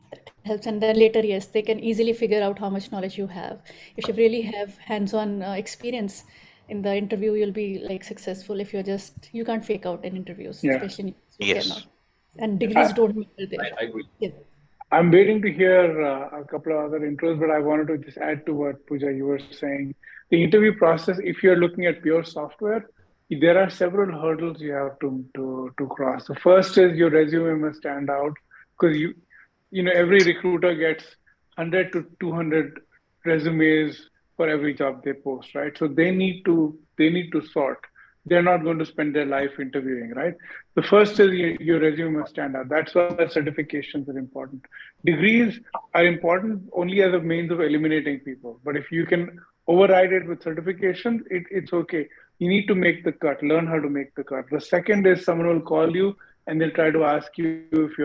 that helps. And then later, yes, they can easily figure out how much knowledge you have. If you really have hands-on experience in the interview, you'll be like successful. If you can't fake out in interviews, Yeah. especially you Yes. cannot. And degrees don't matter there. I agree. Yeah. I'm waiting to hear a couple of other intros, but I wanted to just add to what Pooja you were saying. The interview process, if you're looking at pure software, there are several hurdles you have to cross. The first is your resume must stand out. because every recruiter gets 100 to 200 resumes for every job they post, right? So they need to sort. They're not going to spend their life interviewing, right? The first is your resume must stand out. That's why certifications are important. Degrees are important only as a means of eliminating people. But if you can override it with certification, it's okay. You need to make the cut, learn how to make the cut. The second is someone will call you and they'll try to ask you if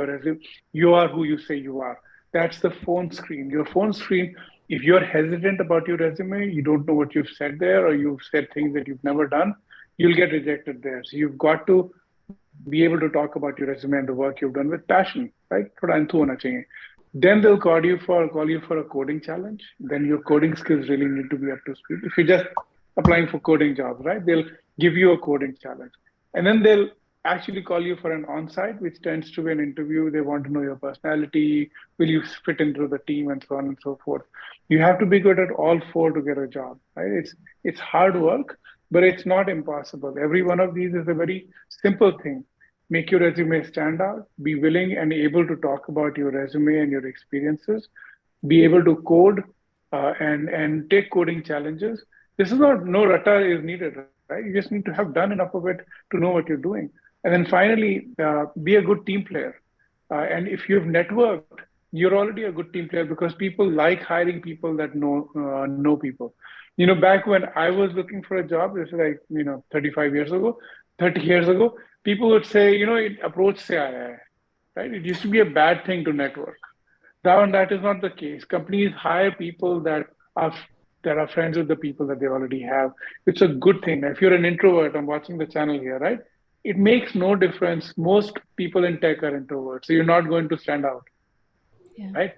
you are who you say you are. That's the phone screen. Your phone screen, if you're hesitant about your resume, you don't know what you've said there, or you've said things that you've never done, you'll get rejected there. So you've got to be able to talk about your resume and the work you've done with passion, right? Then they'll call you for a coding challenge. Then your coding skills really need to be up to speed. If you're just applying for coding jobs, right? They'll give you a coding challenge. And then they'll actually call you for an on-site, which tends to be an interview. They want to know your personality, will you fit into the team, and so on and so forth. You have to be good at all four to get a job, right? It's hard work, but it's not impossible. Every one of these is a very simple thing. Make your resume stand out, be willing and able to talk about your resume and your experiences, be able to code and take coding challenges. This is no rata is needed, right? You just need to have done enough of it to know what you're doing. And then finally, be a good team player. And if you've networked, you're already a good team player, because people like hiring people that know people. Back when I was looking for a job, this is like 30 years ago, people would say, it approach se aaya hai, right? It used to be a bad thing to network. Now that is not the case. Companies hire people that are friends with the people that they already have. It's a good thing. If you're an introvert, I'm watching the channel here, right? It makes no difference. Most people in tech are introverts, so you're not going to stand out, right?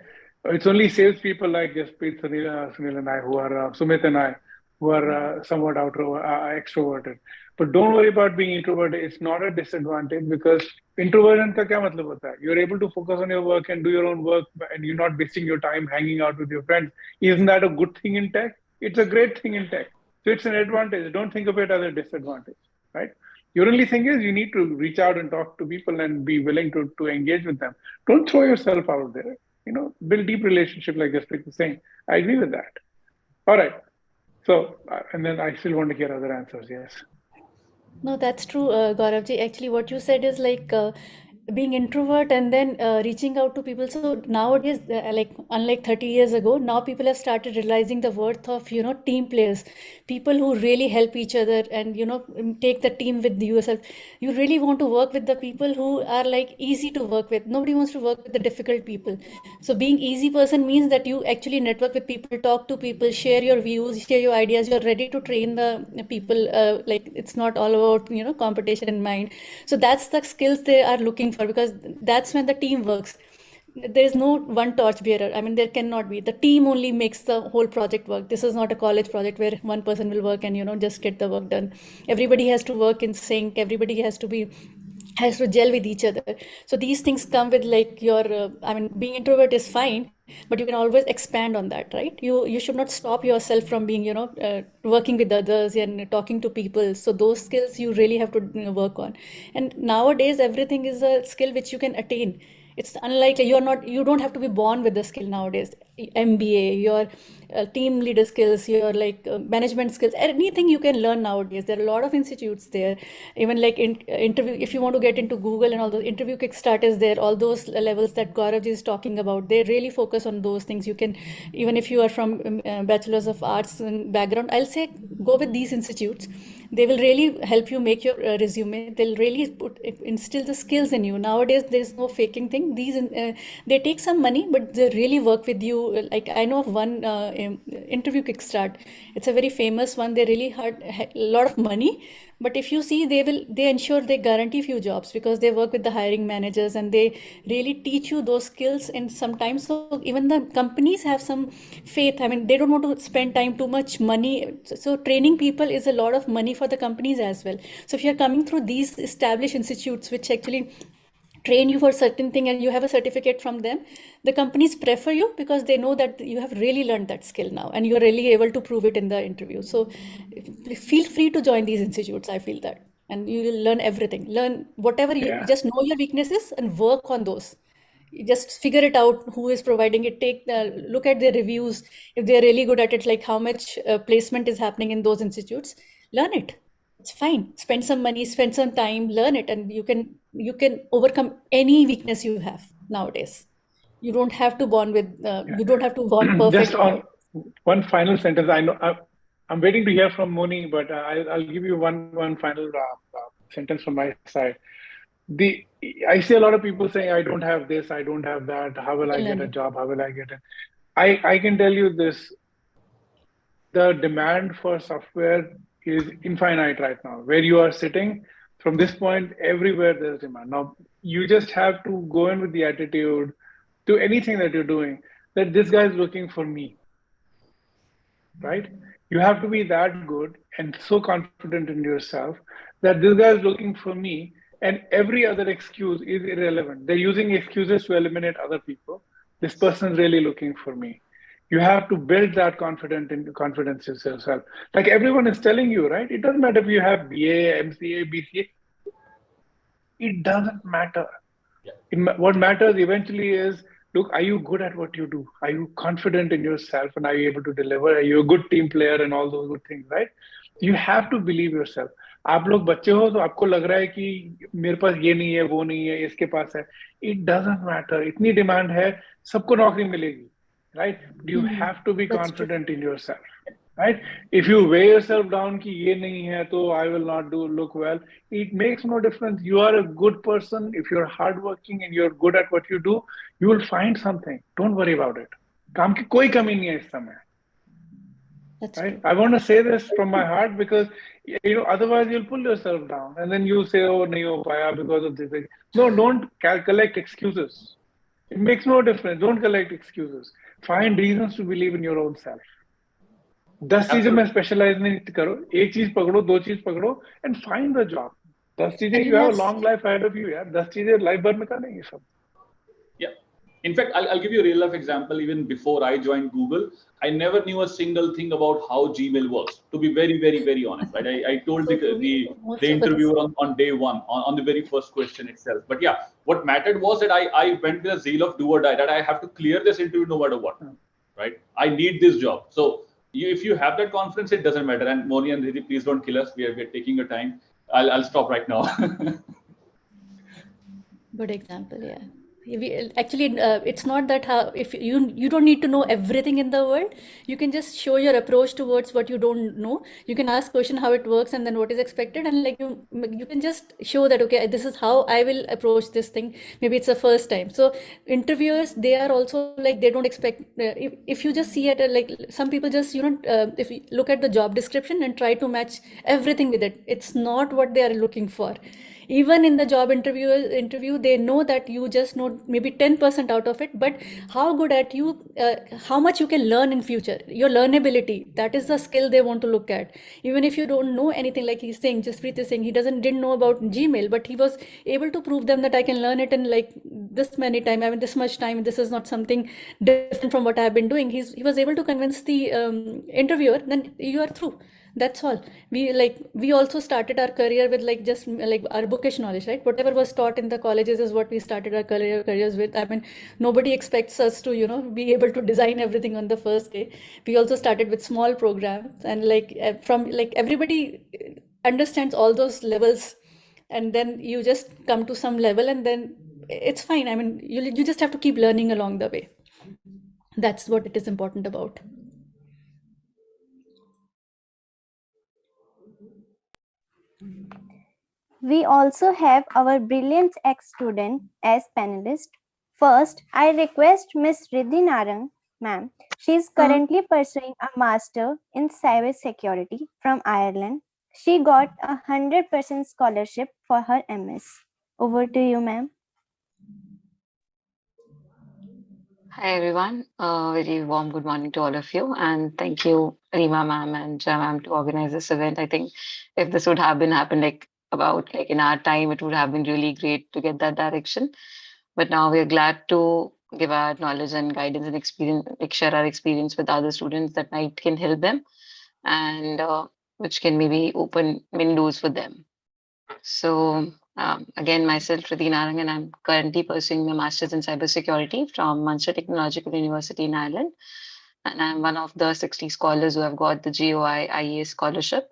It's only salespeople like Jasprit, Sunil and I, who are Sumit and I, who are somewhat extroverted. But don't worry about being introverted. It's not a disadvantage, because introversion ka kya matlab hota hai? You're able to focus on your work and do your own work, and you're not wasting your time hanging out with your friends. Isn't that a good thing in tech? It's a great thing in tech. So it's an advantage. Don't think of it as a disadvantage, right? Your only thing is you need to reach out and talk to people and be willing to engage with them. Don't throw yourself out there. Build deep relationship, like Jasprit was saying. I agree with that. All right. So, and then I still want to hear other answers. Yes. No, that's true, Gauravji. Actually, what you said is like being introvert and then reaching out to people. So nowadays, unlike 30 years ago, now people have started realizing the worth of, team players, people who really help each other and, take the team with yourself. You really want to work with the people who are like easy to work with. Nobody wants to work with the difficult people. So being easy person means that you actually network with people, talk to people, share your views, share your ideas. You're ready to train the people. It's not all about, competition in mind. So that's the skills they are looking for, because that's when the team works. There is no one torch bearer. I mean, there cannot be. The team only makes the whole project work. This is not a college project where one person will work and just get the work done. Everybody has to work in sync. Everybody has to gel with each other. So these things come with like being introvert is fine, but you can always expand on that, right? You should not stop yourself from being working with others and talking to people. So those skills you really have to work on. And nowadays everything is a skill which you can attain. It's unlikely you don't have to be born with the skill nowadays. MBA, your team leader skills, your management skills, anything you can learn nowadays. There are a lot of institutes there. Even like interview, if you want to get into Google and all those interview kickstart is there, all those levels that Gaurav is talking about, they really focus on those things. You can, even if you are from Bachelor's of Arts background, I'll say go with these institutes. They will really help you make your resume. They'll really instill the skills in you. Nowadays, there's no faking thing. These they take some money, but they really work with you. Like I know of one interview kickstart. It's a very famous one. They really had a lot of money. But if you see, they ensure they guarantee few jobs, because they work with the hiring managers and they really teach you those skills. And sometimes, so even the companies have some faith. I mean, they don't want to spend time too much money. So training people is a lot of money for the companies as well. So if you're coming through these established institutes, which actually train you for certain thing and you have a certificate from them, the companies prefer you because they know that you have really learned that skill now and you're really able to prove it in the interview. So feel free to join these institutes. I feel that, and you will learn everything. Learn whatever you just know your weaknesses and work on those. You just figure it out who is providing it. Look at their reviews. If they're really good at it, like how much placement is happening in those institutes, learn it. It's fine. Spend some money, spend some time, learn it, and you can overcome any weakness you have nowadays. You don't have to born with you don't have to born perfect. Just on one final sentence, I know I'm waiting to hear from Moni, but I'll give you one final sentence from my side. I see a lot of people saying, I don't have this, I don't have that. How will I get a job? How will I get it? I can tell you this, the demand for software is infinite right now. Where you are sitting, from this point, everywhere there's demand. Now, you just have to go in with the attitude to anything that you're doing, that this guy is looking for me, right? You have to be that good and so confident in yourself that this guy is looking for me, and every other excuse is irrelevant. They're using excuses to eliminate other people. This person's really looking for me. You have to build that confidence in yourself. Like everyone is telling you, right? It doesn't matter if you have BA, MCA, BCA. It doesn't matter. What matters eventually is, look, are you good at what you do? Are you confident in yourself, and are you able to deliver? Are you a good team player and all those good things, right? You have to believe yourself. आप लोग बच्चे हो तो आपको लग रहा है कि मेरे पास ये नहीं है, वो नहीं है, इसके पास है. It doesn't matter. इतनी डिमांड है, सबको नौकरी मिलेगी, right? You have to be confident in yourself, right? If you weigh yourself down कि ये नहीं है तो I will not look well, it makes no difference. You are a good person. If you're hardworking and you're good at what you do, you will find something. Don't worry about it. काम की कोई कमी नहीं है इस समय. Right? I want to say this from my heart because otherwise you'll pull yourself down and then you'll say, oh, nahi ho paya because of this. No, don't collect excuses. It makes no difference. Don't collect excuses. Find reasons to believe in your own self. 10 चीजें में specialize नहीं करो, एक चीज पकड़ो, दो चीज पकड़ो and find the job. 10 चीजें, you have a long life ahead of you, यार. 10 चीजें life भर में करेंगे सब. Yeah. In fact, I'll give you a real life example. Even before I joined Google, I never knew a single thing about how Gmail works, to be very, very, very honest. Right? I told the interviewer on day one, on the very first question itself. But yeah, what mattered was that I went with a zeal of do or die, that I have to clear this interview no matter what. Right? I need this job. So if you have that confidence, it doesn't matter. And Moni and Didi, please don't kill us. We're taking your time. I'll stop right now. Good example, yeah. It's not that if you don't need to know everything in the world. You can just show your approach towards what you don't know. You can ask question how it works and then what is expected, and like you can just show that, okay, this is how I will approach this thing. Maybe it's the first time. So interviewers, they are also like, they don't expect if you just see it like some people just if you look at the job description and try to match everything with it, it's not what they are looking for. Even in the job interview, they know that you just know maybe 10% out of it, but how good at you, how much you can learn in future, your learnability, that is the skill they want to look at. Even if you don't know anything, like he's saying, Jaspreet is saying, he didn't know about Gmail, but he was able to prove them that I can learn it in like this many time, I mean this much time, this is not something different from what I've been doing. He was able to convince the interviewer, then you are through. That's all. We also started our career with just our bookish knowledge, right? Whatever was taught in the colleges is what we started our careers with. I mean, nobody expects us to, be able to design everything on the first day. We also started with small programs, and everybody understands all those levels, and then you just come to some level, and then it's fine. I mean, you just have to keep learning along the way. That's what it is important about. We also have our brilliant ex-student as panelist. First, I request Ms. Riddhi Narang, ma'am. She is currently pursuing a master in cyber security from Ireland. She got 100% scholarship for her MS. Over to you, ma'am. Hi everyone, very warm good morning to all of you, and thank you Rima ma'am and Jia ma'am to organize this event. I think if this would have happened about in our time, it would have been really great to get that direction. But now we are glad to give our knowledge and guidance and experience, share our experience with other students that can help them, and which can maybe open many doors for them. So Again, myself, Riddhi Narang, and I'm currently pursuing my master's in cybersecurity from Munster Technological University in Ireland. And I'm one of the 60 scholars who have got the GOI IES scholarship.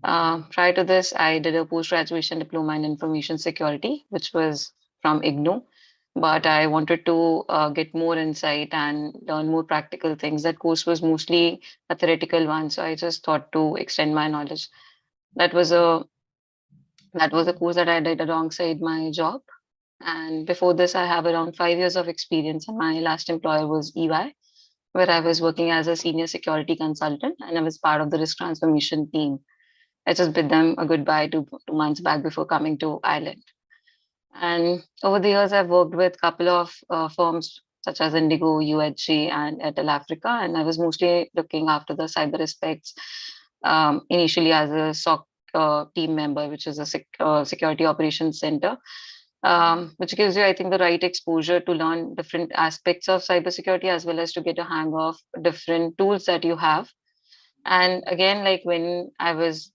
Prior to this, I did a post-graduation diploma in information security, which was from IGNOU. But I wanted to get more insight and learn more practical things. That course was mostly a theoretical one, so I just thought to extend my knowledge. That was a course that I did alongside my job. And before this, I have around 5 years of experience. And my last employer was EY, where I was working as a senior security consultant, and I was part of the risk transformation team. I just bid them a goodbye 2 months back before coming to Ireland. And over the years, I've worked with a couple of firms such as Indigo, UHG, and Airtel Africa. And I was mostly looking after the cyber aspects, initially as a SOC team member, which is a security operations center, which gives you, I think, the right exposure to learn different aspects of cybersecurity, as well as to get a hang of different tools that you have. And again, like when I was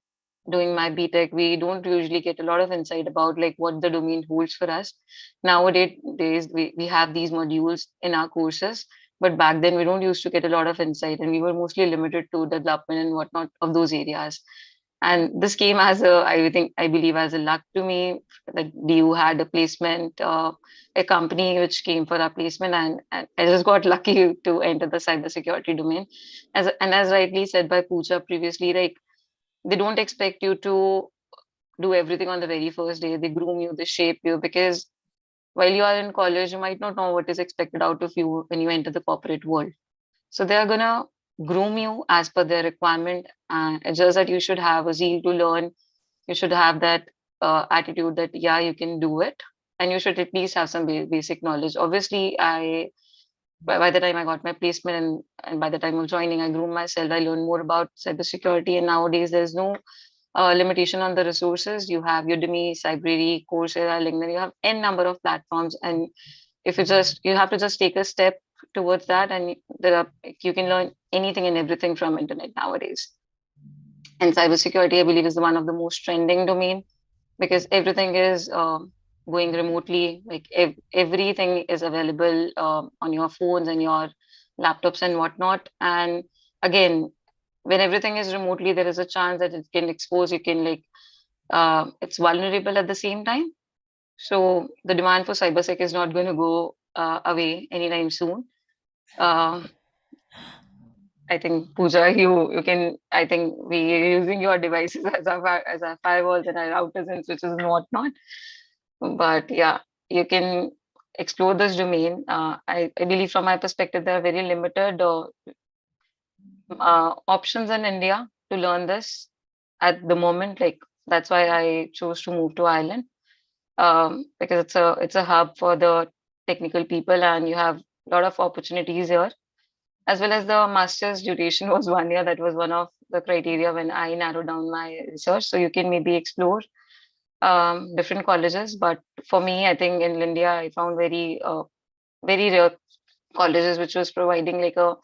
doing my BTech, we don't usually get a lot of insight about like what the domain holds for us. Nowadays, we have these modules in our courses, but back then we don't used to get a lot of insight, and we were mostly limited to development and whatnot of those areas. And this came as I believe as a luck to me. Like DU had a placement, a company which came for our placement, and I just got lucky to enter the cybersecurity domain. As rightly said by Pooja previously, like they don't expect you to do everything on the very first day. They groom you, they shape you, because while you are in college, you might not know what is expected out of you when you enter the corporate world. So they are gonna groom you as per their requirement. It's just that you should have a zeal to learn. You should have that attitude that, yeah, you can do it. And you should at least have some basic knowledge. Obviously, by the time I got my placement and by the time of joining, I groomed myself. I learned more about cybersecurity. And nowadays, there's no limitation on the resources. You have Udemy, Cybrary, Coursera, LinkedIn. You have n number of platforms. And if you have to just take a step towards that, and you can learn anything and everything from internet nowadays. And cybersecurity, I believe, is one of the most trending domain, because everything is going remotely. Like everything is available on your phones and your laptops and whatnot. And again, when everything is remotely, there is a chance that it can expose. You can it's vulnerable at the same time. So the demand for cybersec is not going to go away anytime soon. I think Pooja, you can. I think we are using your devices as our firewalls and our routers and switches and whatnot. But yeah, you can explore this domain. I believe, from my perspective, there are very limited options in India to learn this at the moment. Like that's why I chose to move to Ireland, because it's a hub for the technical people, and you have a lot of opportunities here. As well as the master's duration was 1 year. That was one of the criteria when I narrowed down my research. So you can maybe explore different colleges. But for me, I think in India, I found very rare colleges which was providing like a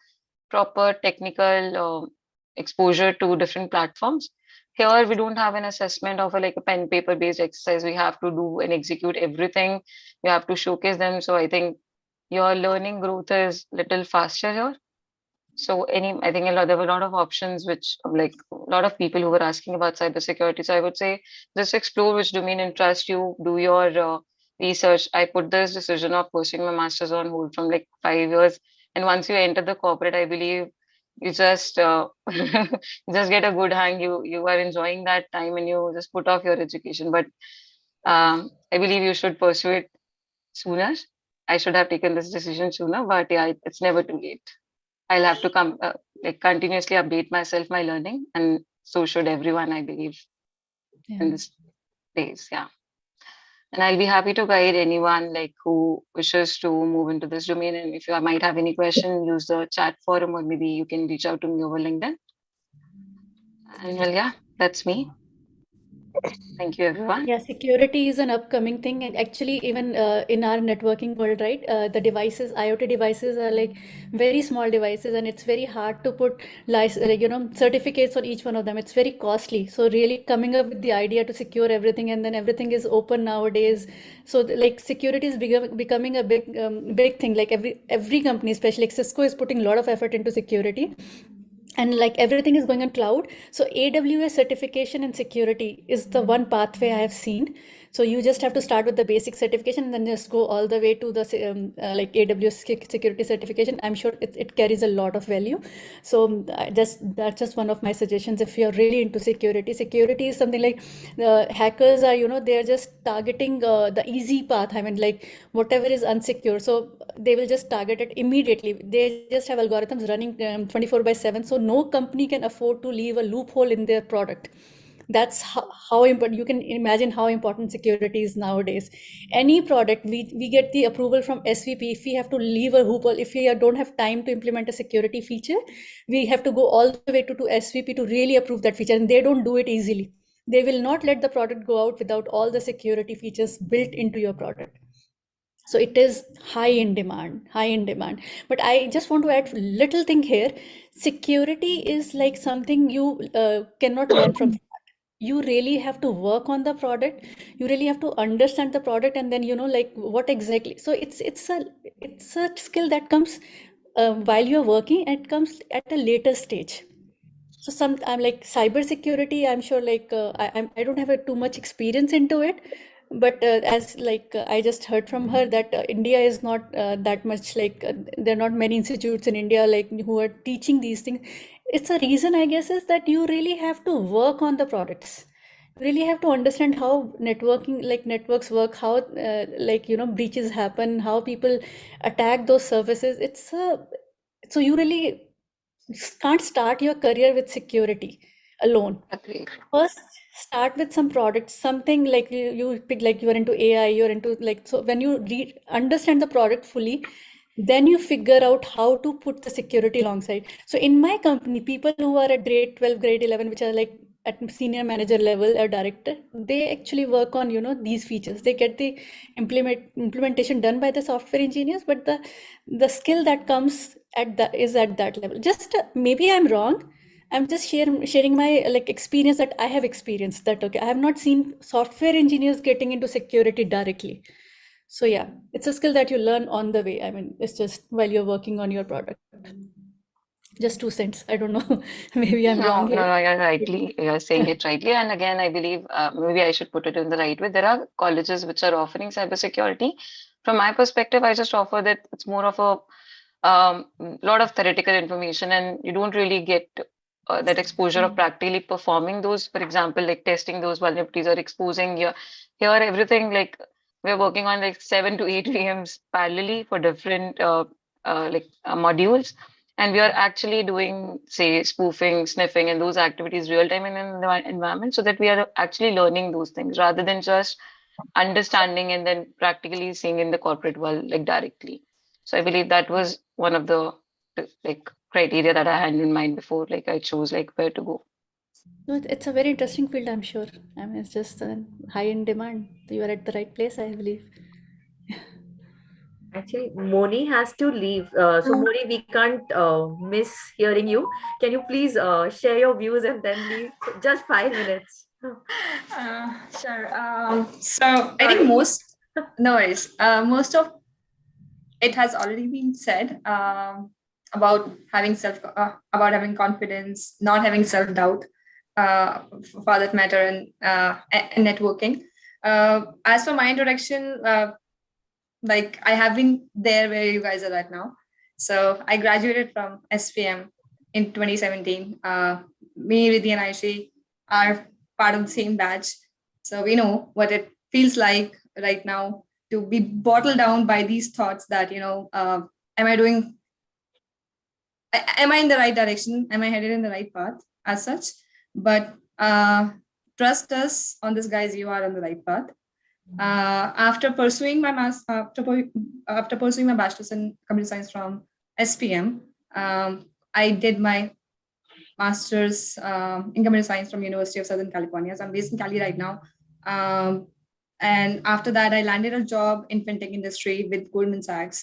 proper technical exposure to different platforms. Here, we don't have an assessment of like a pen paper based exercise. We have to do and execute everything. You have to showcase them. So I think your learning growth is little faster here. So I think there were a lot of options, which like a lot of people who were asking about cybersecurity. So I would say just explore which domain interests you, do your research. I put this decision of pursuing my master's on hold from like 5 years. And once you enter the corporate, I believe you just just get a good hang. You are enjoying that time and you just put off your education. But I believe you should pursue it sooner. I should have taken this decision sooner, but yeah, it's never too late. I'll have to continuously update myself, my learning, and so should everyone, I believe, in this days. Yeah. And I'll be happy to guide anyone like who wishes to move into this domain. And if you might have any question, use the chat forum, or maybe you can reach out to me over LinkedIn. And well, yeah, that's me. Thank you, everyone. Yeah, security is an upcoming thing. And actually, even in our networking world, right, the devices, IoT devices are like very small devices, and it's very hard to put certificates on each one of them. It's very costly. So really coming up with the idea to secure everything, and then everything is open nowadays. So like security is becoming a big thing. Like every company, especially like Cisco, is putting a lot of effort into security. And like everything is going on cloud. So AWS certification and security is the one pathway I have seen. So you just have to start with the basic certification and then just go all the way to the like AWS security certification. I'm sure it carries a lot of value. So that's just one of my suggestions. If you're really into security is something like hackers are, they're just targeting the easy path. I mean, like whatever is unsecure. So they will just target it immediately. They just have algorithms running 24/7. So no company can afford to leave a loophole in their product. That's how important. You can imagine how important security is nowadays. Any product, we get the approval from SVP. If we have to leave a loophole, if we don't have time to implement a security feature, we have to go all the way to SVP to really approve that feature. And they don't do it easily. They will not let the product go out without all the security features built into your product. So it is high in demand. But I just want to add a little thing here. Security is like something you cannot learn from. You really have to work on the product. You really have to understand the product, and then like what exactly. So it's a skill that comes while you're working, and it comes at a later stage. So I'm like cybersecurity. I'm sure like I don't have too much experience into it, but as like I just heard from her that India is not that much like there are not many institutes in India like who are teaching these things. It's a reason, I guess, is that you really have to work on the products. You really have to understand how networks work, how breaches happen, how people attack those services. So you really can't start your career with security alone. Agreed. First, start with some products, something like you pick, like you're into AI, you're into like, so when you understand the product fully, then you figure out how to put the security alongside. So in my company, people who are at grade 12, grade 11, which are like at senior manager level or director, they actually work on, these features. They get the implementation done by the software engineers, but the skill that comes is at that level. Just maybe I'm wrong. I'm just sharing my like experience that I have experienced that. Okay, I have not seen software engineers getting into security directly. So yeah, it's a skill that you learn on the way. I mean, it's just while you're working on your product. Just 2 cents. I don't know. Maybe I'm wrong here. No, you're saying it rightly. And again, I believe maybe I should put it in the right way. There are colleges which are offering cybersecurity. From my perspective, I just offer that it's more of a lot of theoretical information, and you don't really get that exposure of practically performing those, for example, like testing those vulnerabilities or exposing here everything. Like we're working on like 7 to 8 VMs parallelly for different modules, and we are actually doing, say, spoofing, sniffing, and those activities real time in the environment, so that we are actually learning those things rather than just understanding and then practically seeing in the corporate world like directly. So I believe that was one of the like criteria that I had in mind before like I chose like where to go. No, it's a very interesting field, I'm sure. I mean, it's just high in demand. You are at the right place, I believe. Actually, Moni has to leave. So Moni, we can't miss hearing you. Can you please share your views and then leave? Just 5 minutes. Sure. So I think most of it has already been said about having confidence, not having self-doubt, for that matter, and networking. As for my introduction, like I have been there where you guys are at now. So I graduated from SPM in 2017. Me, Riddhi, and Aishi are part of the same batch. So we know what it feels like right now to be bottled down by these thoughts that, am I in the right direction? Am I headed in the right path as such? But trust us on this, guys, you are on the right path. After pursuing my bachelor's in computer science from SPM, I did my master's in computer science from University of Southern California. So I'm based in Cali right now. And after that, I landed a job in fintech industry with Goldman Sachs.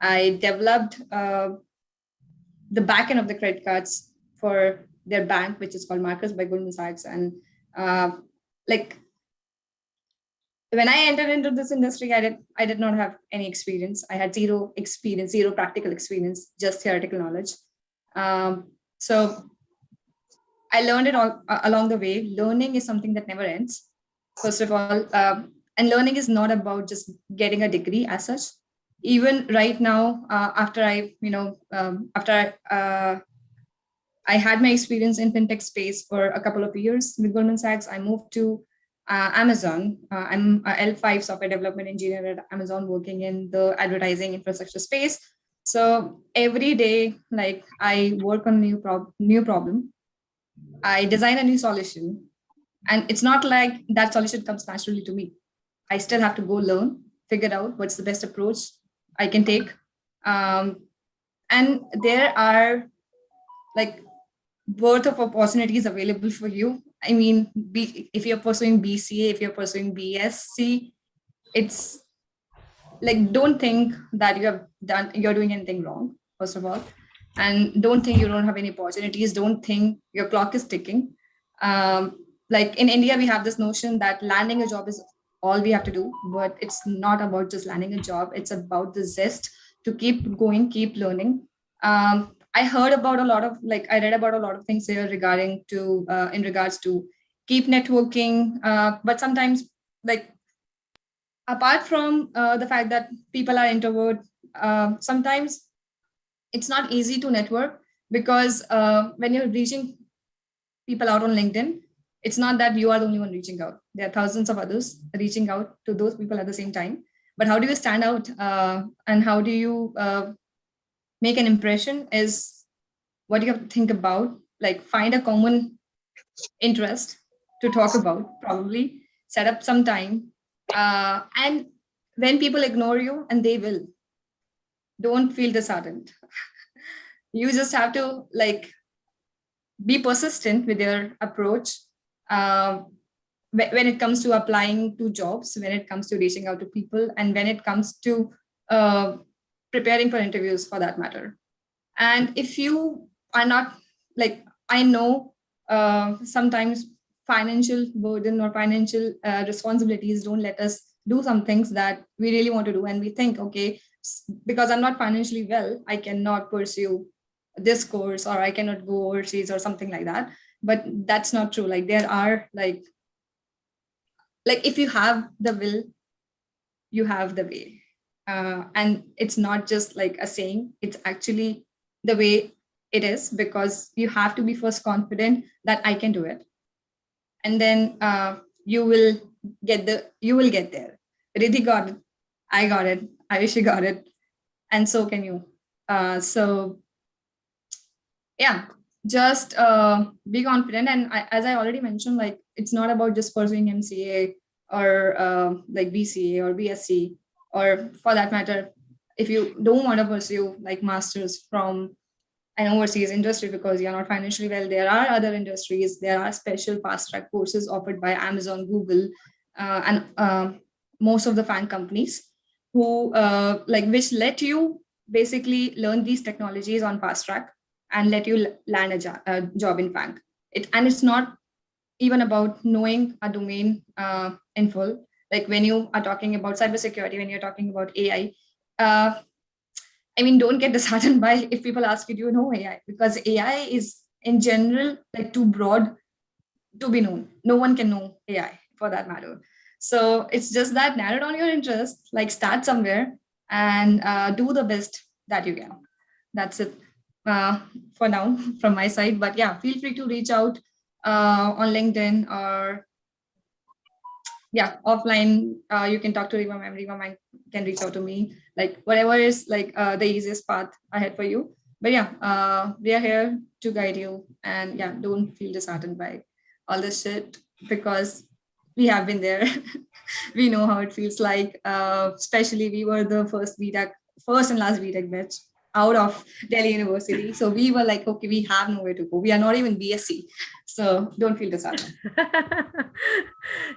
I developed the backend of the credit cards for their bank, which is called Marcus by Goldman Sachs. And like when I entered into this industry, I did not have any experience. I had zero experience, zero practical experience, just theoretical knowledge. So I learned it all along the way. Learning is something that never ends, first of all. And learning is not about just getting a degree as such. Even right now, after I had my experience in fintech space for a couple of years with Goldman Sachs, I moved to Amazon. I'm a L5 software development engineer at Amazon, working in the advertising infrastructure space. So every day, like, I work on a new problem. I design a new solution, and it's not like that solution comes naturally to me. I still have to go learn, figure out what's the best approach I can take. And there are like worth of opportunities available for you. I mean, if you're pursuing BCA, if you're pursuing BSc, it's like, don't think that you're doing anything wrong, first of all. And don't think you don't have any opportunities. Don't think your clock is ticking. Like in India, we have this notion that landing a job is all we have to do, but it's not about just landing a job. It's about the zest to keep going, keep learning. I read about a lot of things here regarding to, in regards to keep networking. But sometimes, like, apart from the fact that people are introvert, sometimes it's not easy to network, because when you're reaching people out on LinkedIn, it's not that you are the only one reaching out. There are thousands of others reaching out to those people at the same time. But how do you stand out, and how do you make an impression is what you have to think about. Like, find a common interest to talk about, probably set up some time. And when people ignore you, and they will, don't feel disheartened. You just have to, like, be persistent with your approach. When it comes to applying to jobs, when it comes to reaching out to people, and when it comes to preparing for interviews, for that matter. And if you are not, like, I know sometimes financial burden or financial responsibilities don't let us do some things that we really want to do. And we think, okay, because I'm not financially well, I cannot pursue this course, or I cannot go overseas or something like that. But that's not true. Like, there are like if you have the will, you have the way. And it's not just like a saying, it's actually the way it is, because you have to be first confident that I can do it. And then you will get there. Riddhi got it. I got it. I wish you got it. And so can you. So yeah, just be confident. And as I already mentioned, like, it's not about just pursuing MCA or like BCA or BSc, or for that matter, if you don't want to pursue like masters from an overseas industry because you're not financially well, there are other industries. There are special fast track courses offered by Amazon, Google, and most of the FANG companies who which let you basically learn these technologies on fast track and let you land a job in FANG. And it's not even about knowing a domain in full. Like, when you are talking about cybersecurity, when you're talking about AI, I mean, don't get disheartened by if people ask you, do you know AI? Because AI is in general like too broad to be known. No one can know AI for that matter. So it's just that narrow down your interest, like start somewhere and do the best that you can. That's it for now from my side. But yeah, feel free to reach out on LinkedIn, or yeah, offline. You can talk to Rima ma'am. Rima ma'am can reach out to me. Like, whatever is like the easiest path ahead for you. But yeah, we are here to guide you. And yeah, don't feel disheartened by all this shit, because we have been there. We know how it feels like. Especially we were the first and last BTech batch. out of Delhi University. So we were like, okay, we have nowhere to go. We are not even BSc. So don't feel disheartened.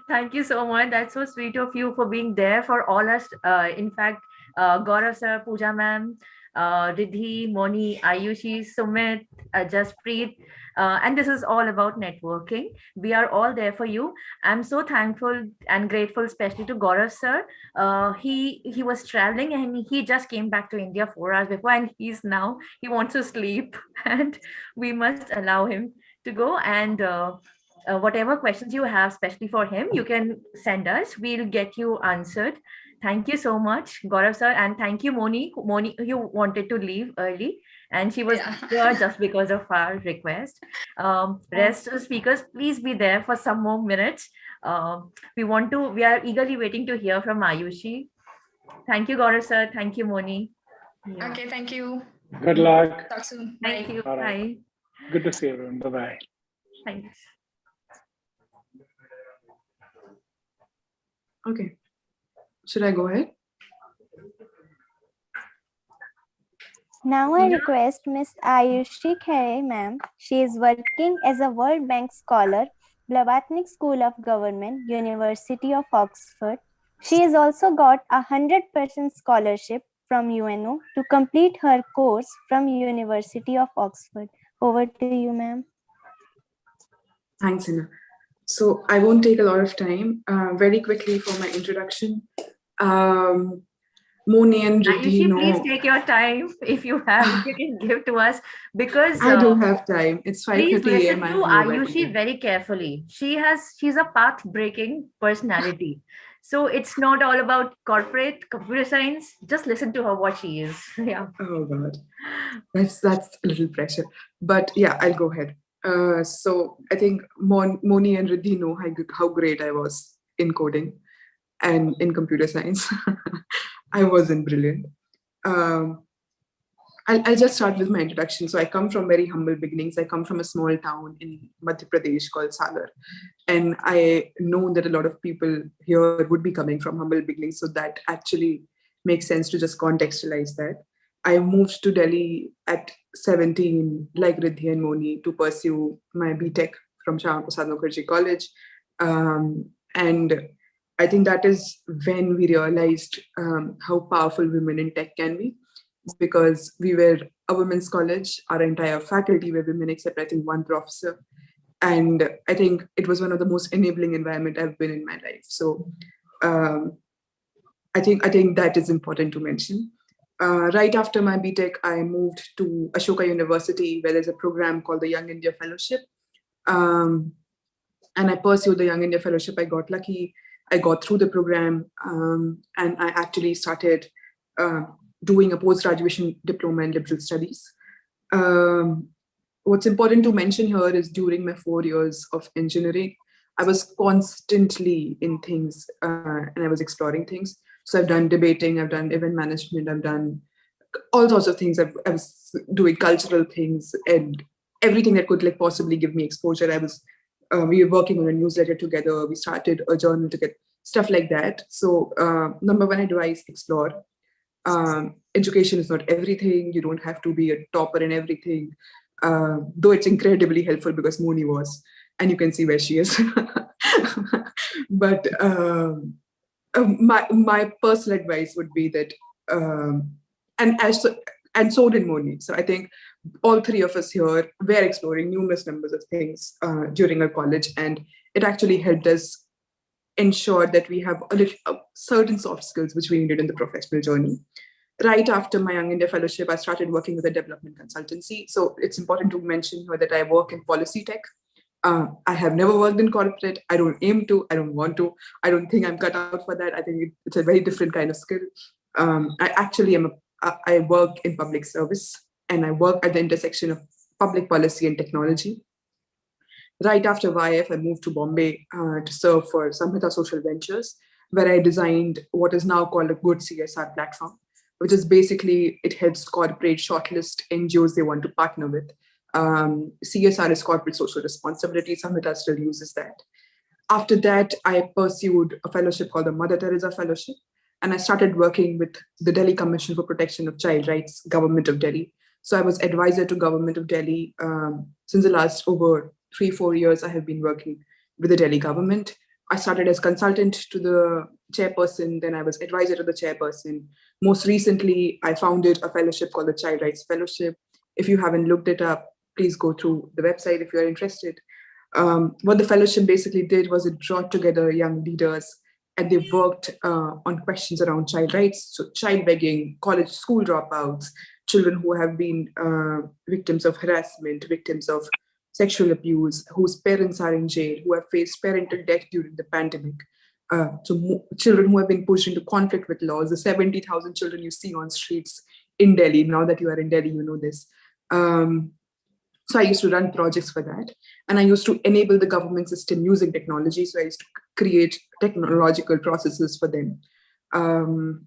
Thank you so much. That's so sweet of you for being there for all us. In fact, Gaurav sir, Pooja ma'am, Riddhi, Moni, Ayushi, Sumit, Jaspreet. And this is all about networking. We are all there for you. I'm so thankful and grateful, especially to Gaurav sir. He was traveling and he just came back to India 4 hours before, and he wants to sleep, and we must allow him to go. And whatever questions you have, especially for him, you can send us. We'll get you answered. Thank you so much, Gaurav sir, and thank you, Moni. Moni, you wanted to leave early, and she was here just because of our request. Rest of speakers, please be there for some more minutes. We are eagerly waiting to hear from Ayushi. Thank you, Gaurav sir. Thank you, Moni. Yeah. Okay, thank you. Good luck. Talk soon. Thank Bye. you. All right. Bye. Good to see everyone. Bye-bye. Thanks. Okay. Should I go ahead? Now I request Miss Ayushi Khere, ma'am. She is working as a World Bank Scholar, Blavatnik School of Government, University of Oxford. She has also got a 100% scholarship from UNO to complete her course from University of Oxford. Over to you, ma'am. Thanks, Hina. So I won't take a lot of time. Very quickly for my introduction. Moni and Riddhi, Ayushi, please take your time. If you have, you can give to us, because I do have time. It's please 5:30 listen a.m. to Ayushi very carefully. She's a path-breaking personality. So it's not all about corporate computer science. Just listen to her, what she is. Yeah. Oh God, that's a little pressure. But yeah, I'll go ahead. So I think Moni and Riddhi know how great I was in coding and in computer science. I wasn't brilliant. I'll just start with my introduction. So I come from very humble beginnings. I come from a small town in Madhya Pradesh called Sagar. And I know that a lot of people here would be coming from humble beginnings. So that actually makes sense to just contextualize that. I moved to Delhi at 17, like Riddhi and Moni, to pursue my BTech from Shyama Prasad Mukherjee College. And I think that is when we realized how powerful women in tech can be, because we were a women's college. Our entire faculty were women, except I think one professor. And I think it was one of the most enabling environment I've been in my life. So I think that is important to mention. Right after my BTech, I moved to Ashoka University, where there's a program called the Young India Fellowship. And I pursued the Young India Fellowship. I got lucky. I got through the program, and I actually started doing a post-graduation diploma in liberal studies. What's important to mention here is during my 4 years of engineering, I was constantly in things and I was exploring things. So I've done debating, I've done event management, I've done all sorts of things. I was doing cultural things and everything that could like possibly give me exposure. We were working on a newsletter together. We started a journal together, stuff like that. So number one advice, explore. Education is not everything. You don't have to be a topper in everything. Though it's incredibly helpful because Moni was, and you can see where she is. But my personal advice would be that, and so did Moni. So I think all three of us here were exploring numerous numbers of things during our college, and it actually helped us ensure that we have certain soft skills which we needed in the professional journey. Right after my Young India Fellowship, I started working with a development consultancy. So it's important to mention here that I work in policy tech. I have never worked in corporate. I don't aim to. I don't want to. I don't think I'm cut out for that. I think it's a very different kind of skill. I work in public service, and I work at the intersection of public policy and technology. Right after YF, I moved to Bombay to serve for Samhita Social Ventures, where I designed what is now called a Good CSR platform, which is basically, it helps corporate shortlist NGOs they want to partner with. CSR is corporate social responsibility. Samhita still uses that. After that, I pursued a fellowship called the Mother Teresa Fellowship, and I started working with the Delhi Commission for Protection of Child Rights, Government of Delhi. So I was advisor to Government of Delhi. Since the last over 3-4 years, I have been working with the Delhi government. I started as consultant to the chairperson, then I was advisor to the chairperson. Most recently, I founded a fellowship called the Child Rights Fellowship. If you haven't looked it up, please go through the website if you're interested. What the fellowship basically did was it brought together young leaders, and they worked on questions around child rights, so child begging, college, school dropouts, children who have been victims of harassment, victims of sexual abuse, whose parents are in jail, who have faced parental death during the pandemic. Children who have been pushed into conflict with laws, the 70,000 children you see on streets in Delhi. Now that you are in Delhi, you know this. So I used to run projects for that. And I used to enable the government system using technology. So I used to create technological processes for them.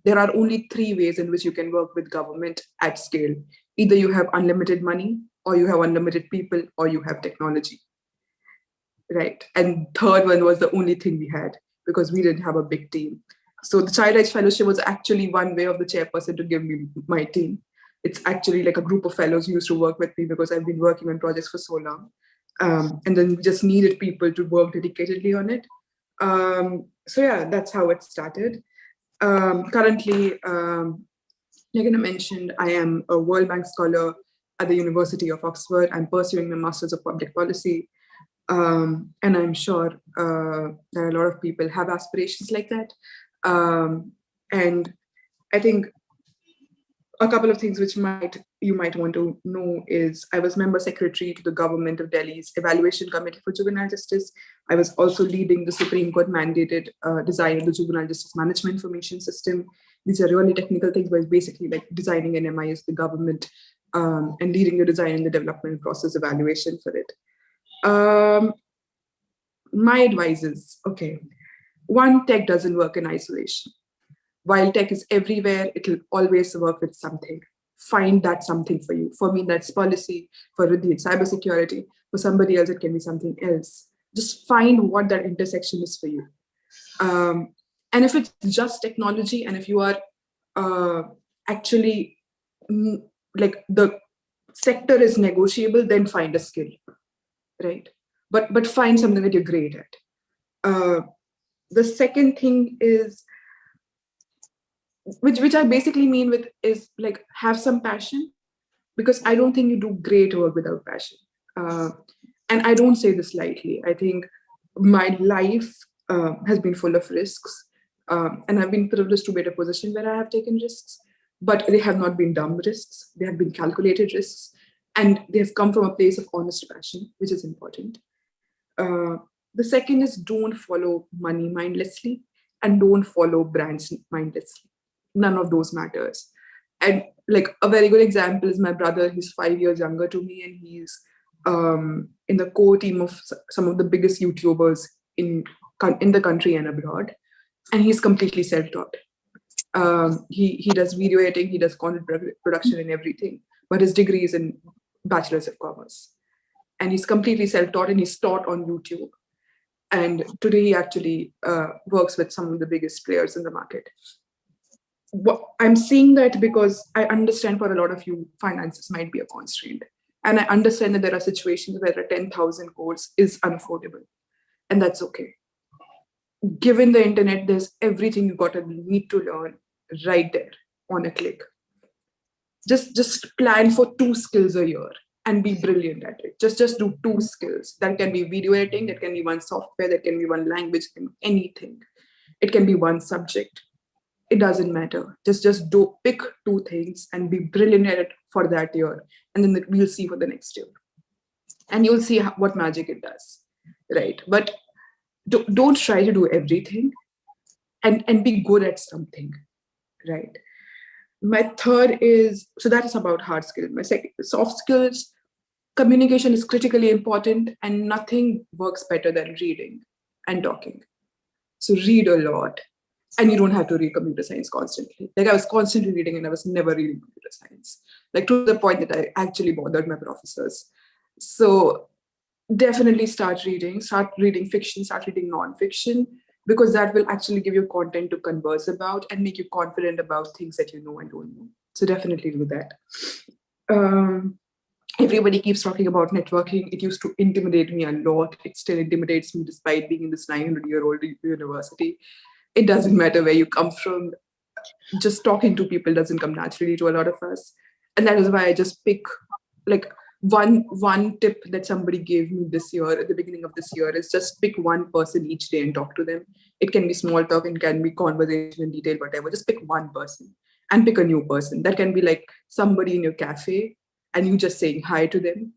There are only 3 ways in which you can work with government at scale. Either you have unlimited money, or you have unlimited people, or you have technology, right? And third one was the only thing we had, because we didn't have a big team. So the Child Rights Fellowship was actually one way of the chairperson to give me my team. It's actually like a group of fellows who used to work with me because I've been working on projects for so long. And then we just needed people to work dedicatedly on it. So yeah, that's how it started. Currently, Nagana mentioned, I am a World Bank scholar at the University of Oxford. I'm pursuing my Masters of Public Policy. And I'm sure that a lot of people have aspirations like that. And I think a couple of things which you might want to know is I was member secretary to the Government of Delhi's Evaluation Committee for Juvenile Justice. I was also leading the Supreme Court mandated design of the Juvenile Justice Management Information System. These are really technical things, but it's basically like designing an MIS, the government, and leading the design and the development process evaluation for it. My advice is, okay, one, tech doesn't work in isolation. While tech is everywhere, it will always work with something. Find that something for you. For me, that's policy. For Riddhi, it's cybersecurity. For somebody else, it can be something else. Just find what that intersection is for you. And if it's just technology, and if you are actually like the sector is negotiable, then find a skill, right? But find something that you're great at. The second thing is, which I basically mean with is like have some passion, because I don't think you do great work without passion. And I don't say this lightly. I think my life has been full of risks, and I've been privileged to be at a position where I have taken risks, but they have not been dumb risks. They have been calculated risks, and they have come from a place of honest passion, which is important. The second is don't follow money mindlessly, and don't follow brands mindlessly. None of those matters. And like a very good example is my brother. He's 5 years younger to me, and he's in the core team of some of the biggest YouTubers in the country and abroad. And he's completely self-taught. He does video editing, he does content production and everything, but his degree is in Bachelor's of Commerce. And he's completely self-taught, and he's taught on YouTube. And today he actually works with some of the biggest players in the market. I'm seeing that because I understand for a lot of you, finances might be a constraint. And I understand that there are situations where a 10,000 course is unaffordable. And that's okay. Given the internet, there's everything you need to learn right there on a click. Just plan for 2 skills a year and be brilliant at it. Just do 2 skills. That can be video editing, that can be one software, that can be one language, anything. It can be one subject. It doesn't matter. Just pick 2 things and be brilliant at it for that year. And then we'll see for the next year. And you'll see what magic it does, right? But don't try to do everything, and be good at something, right? My third is, so that is about hard skills. My second, soft skills, communication is critically important, and nothing works better than reading and talking. So read a lot. And you don't have to read computer science constantly. Like I was constantly reading, and I was never reading computer science, like to the point that I actually bothered my professors. So definitely start reading fiction, start reading non-fiction, because that will actually give you content to converse about and make you confident about things that you know and don't know. So definitely do that. Everybody keeps talking about networking. It used to intimidate me a lot. It still intimidates me despite being in this 900-year-old university. It doesn't matter where you come from. Just talking to people doesn't come naturally to a lot of us. And that is why I just pick like one tip that somebody gave me this year, at the beginning of this year, is just pick one person each day and talk to them. It can be small talk, it can be conversation in detail, whatever. Just pick one person and pick a new person. That can be like somebody in your cafe and you just saying hi to them.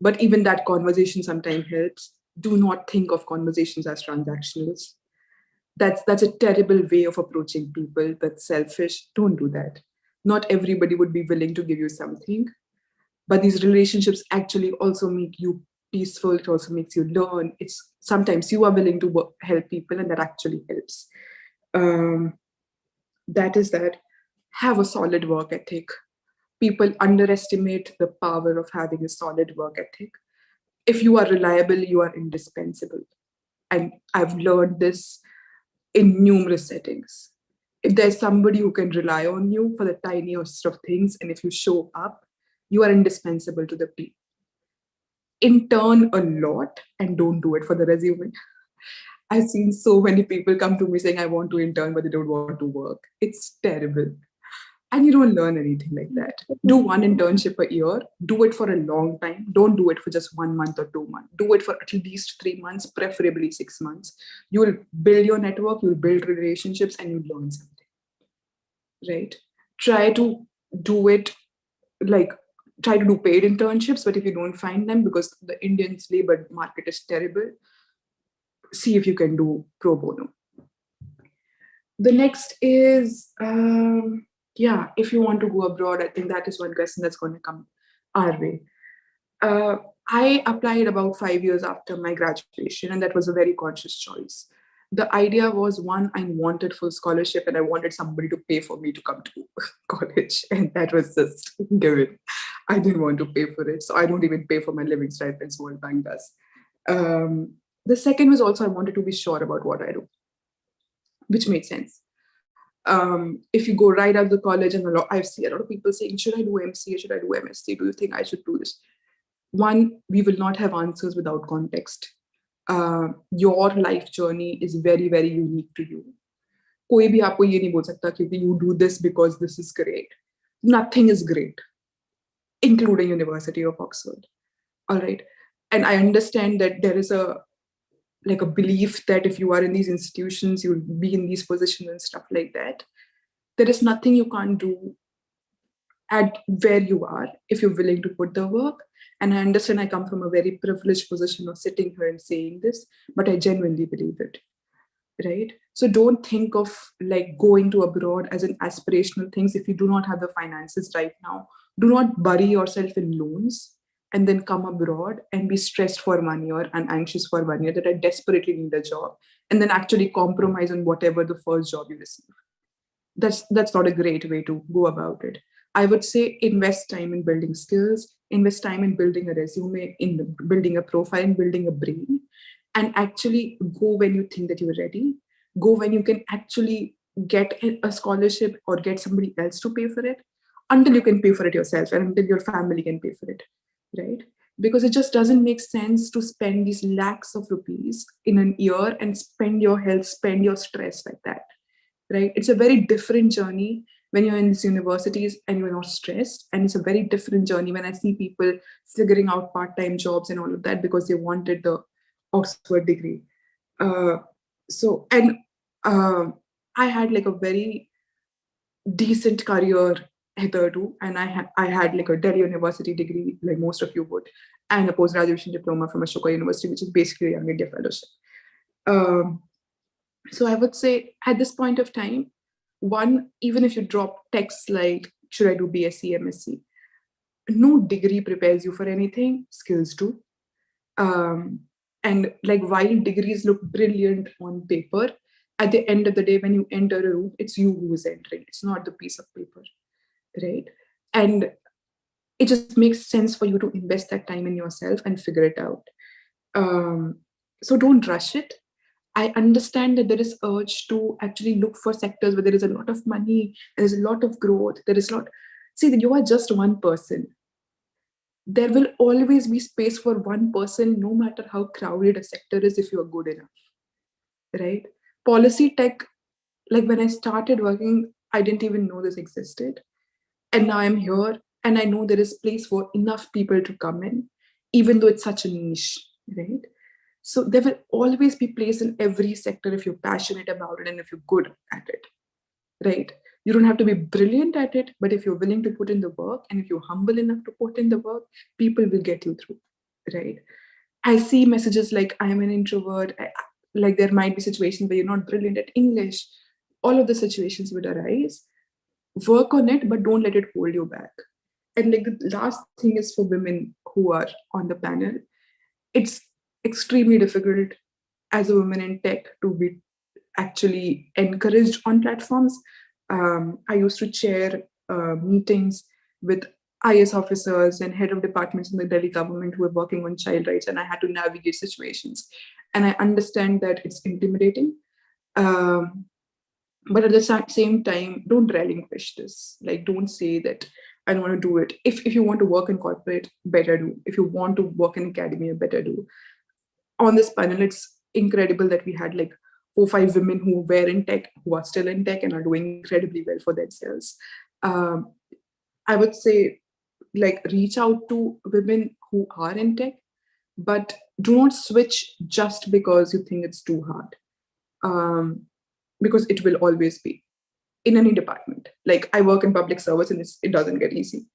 But even that conversation sometimes helps. Do not think of conversations as transactional. That's a terrible way of approaching people. That's selfish. Don't do that. Not everybody would be willing to give you something. But these relationships actually also make you peaceful. It also makes you learn. It's sometimes you are willing to help people, and that actually helps. That is that. Have a solid work ethic. People underestimate the power of having a solid work ethic. If you are reliable, you are indispensable. And I've learned this in numerous settings. If there's somebody who can rely on you for the tiniest of things, and if you show up, you are indispensable to the team. Intern a lot and don't do it for the resume. I've seen so many people come to me saying, I want to intern, but they don't want to work. It's terrible. And you don't learn anything like that. Do one internship a year. Do it for a long time. Don't do it for just 1 month or 2 months. Do it for at least 3 months, preferably 6 months. You will build your network, you'll build relationships, and you learn something, right? Try to do it try to do paid internships, but if you don't find them, because the Indian labor market is terrible, see if you can do pro bono. The next is, if you want to go abroad, I think that is one question that's going to come our way. I applied about 5 years after my graduation, and that was a very conscious choice. The idea was, one, I wanted full scholarship and I wanted somebody to pay for me to come to college. And that was just given. I didn't want to pay for it. So I don't even pay for my living stipends, World Bank does. The second was also I wanted to be sure about what I do, which made sense. If you go right out of the college, and I see a lot of people saying, should I do MCA? Should I do MSc? Do you think I should do this? One, we will not have answers without context. Your life journey is very, very unique to you. Koi bhi aapko ye nahi bol sakta ki you do this because this is great. Nothing is great, including University of Oxford. All right. And I understand that there is a belief that if you are in these institutions, you'll be in these positions and stuff like that. There is nothing you can't do at where you are if you're willing to put the work. And I understand I come from a very privileged position of sitting here and saying this, but I genuinely believe it, right? So don't think of going to abroad as an aspirational thing. If you do not have the finances right now, do not bury yourself in loans and then come abroad and be stressed for 1 year and anxious for 1 year that I desperately need a job, and then actually compromise on whatever the first job you receive. That's not a great way to go about it. I would say invest time in building skills, invest time in building a resume, in building a profile, in building a brain, and actually go when you think that you're ready. Go when you can actually get a scholarship or get somebody else to pay for it, until you can pay for it yourself and until your family can pay for it, right? Because it just doesn't make sense to spend these lakhs of rupees in an year and spend your health, spend your stress like that, right? It's a very different journey when you're in these universities and you're not stressed. And it's a very different journey when I see people figuring out part-time jobs and all of that because they wanted the Oxford degree. I had a very decent career hitherto, and I had a Delhi University degree, like most of you would, and a post-graduation diploma from Ashoka University, which is basically a Young India Fellowship. So I would say at this point of time, one, even if you drop texts like, should I do BSc, MSc? No degree prepares you for anything, skills do. And while degrees look brilliant on paper, at the end of the day, when you enter a room, it's you who is entering. It's not the piece of paper, right? And it just makes sense for you to invest that time in yourself and figure it out. So don't rush it. I understand that there is urge to actually look for sectors where there is a lot of money, there's a lot of growth, there is not. See, that you are just one person. There will always be space for one person, no matter how crowded a sector is, if you are good enough, right? Policy tech, like when I started working, I didn't even know this existed. And now I'm here and I know there is place for enough people to come in, even though it's such a niche, right? So there will always be place in every sector if you're passionate about it and if you're good at it, right? You don't have to be brilliant at it, but if you're willing to put in the work and if you're humble enough to put in the work, people will get you through, right? I see messages like, I'm an introvert, like there might be situations where you're not brilliant at English. All of the situations would arise. Work on it, but don't let it hold you back. And like the last thing is for women who are on the panel, it's extremely difficult as a woman in tech to be actually encouraged on platforms. I used to chair meetings with IS officers and head of departments in the Delhi government who were working on child rights, and I had to navigate situations. And I understand that it's intimidating. But at the same time, don't relinquish this. Like, don't say that I don't want to do it. If you want to work in corporate, better do. If you want to work in academia, better do. On this panel, it's incredible that we had like 4 or 5 women who were in tech, who are still in tech and are doing incredibly well for themselves. I would say, like, reach out to women who are in tech, but do not switch just because you think it's too hard. Because it will always be in any department. Like, I work in public service and it doesn't get easy,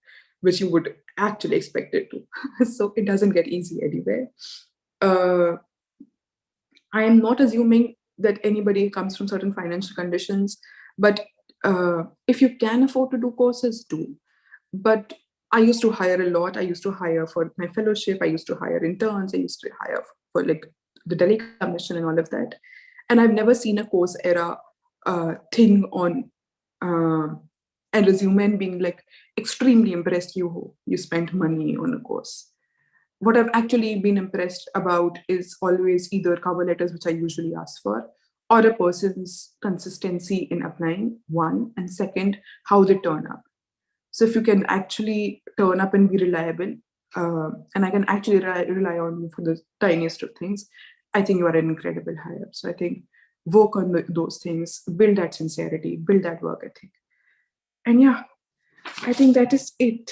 which you would actually expect it to. So it doesn't get easy anywhere. I am not assuming that anybody comes from certain financial conditions, but if you can afford to do courses, do. But I used to hire a lot. I used to hire for my fellowship. I used to hire interns. I used to hire for like the Delhi Commission and all of that. And I've never seen a Coursera thing on a resume and being like extremely impressed you spent money on a course. What I've actually been impressed about is always either cover letters, which I usually ask for, or a person's consistency in applying, one, and second, how they turn up. So if you can actually turn up and be reliable, and I can actually rely on you for the tiniest of things, I think you are an incredible hire. So I think work on those things, build that sincerity, build that work ethic. And yeah, I think that is it.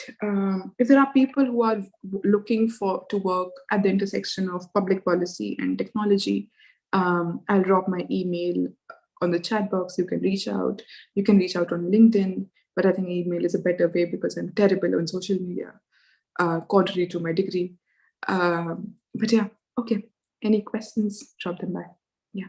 If there are people who are looking to work at the intersection of public policy and technology, I'll drop my email on the chat box. You can reach out. You can reach out on LinkedIn, but I think email is a better way because I'm terrible on social media, contrary to my degree. But yeah, okay. Any questions, drop them by. Yeah.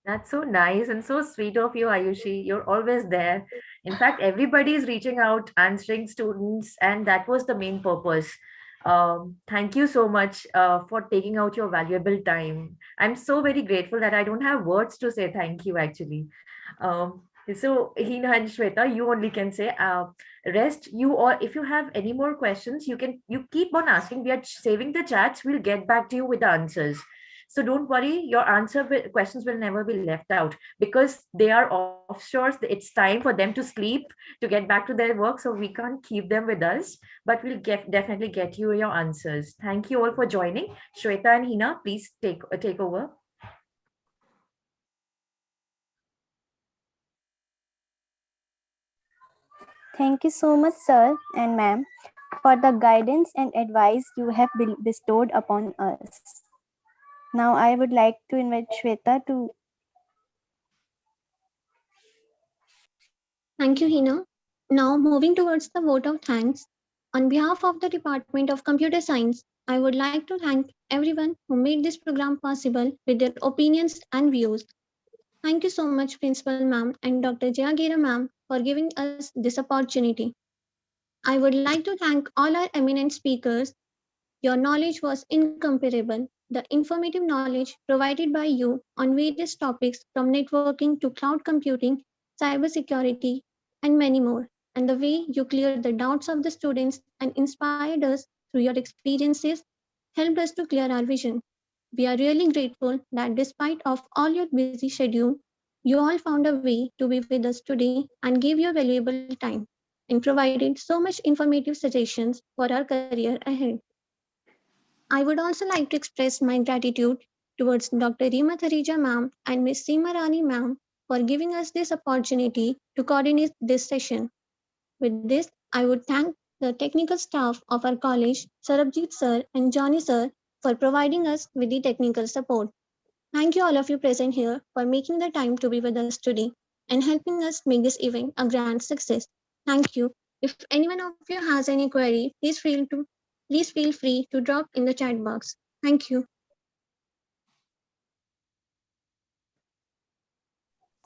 That's so nice and so sweet of you, Ayushi. You're always there. In fact, everybody is reaching out, answering students, and that was the main purpose. Thank you so much for taking out your valuable time. I'm so very grateful that I don't have words to say thank you, actually. So Hina and Shweta, you only can say rest. You, or if you have any more questions, you keep on asking. We are saving the chats. We'll get back to you with the answers. So don't worry, your questions will never be left out because they are offshore. It's time for them to sleep, to get back to their work. So we can't keep them with us, but we'll definitely get you your answers. Thank you all for joining. Shweta and Hina, please take over. Thank you so much, sir and ma'am, for the guidance and advice you have bestowed upon us. Now I would like to invite Shweta to... Thank you, Hina. Now moving towards the vote of thanks. On behalf of the Department of Computer Science, I would like to thank everyone who made this program possible with their opinions and views. Thank you so much, Principal Ma'am and Dr. Jayagira Ma'am, for giving us this opportunity. I would like to thank all our eminent speakers. Your knowledge was incomparable. The informative knowledge provided by you on various topics from networking to cloud computing, cybersecurity, and many more, and the way you cleared the doubts of the students and inspired us through your experiences helped us to clear our vision. We are really grateful that despite of all your busy schedule, you all found a way to be with us today and gave your valuable time and provided so much informative suggestions for our career ahead. I would also like to express my gratitude towards Dr. Reema Tharija ma'am and Ms. Seema Rani ma'am for giving us this opportunity to coordinate this session. With this, I would thank the technical staff of our college, Sarabjit sir and Johnny sir, for providing us with the technical support. Thank you all of you present here for making the time to be with us today and helping us make this event a grand success. Thank you. If anyone of you has any query, please feel free to drop in the chat box. Thank you.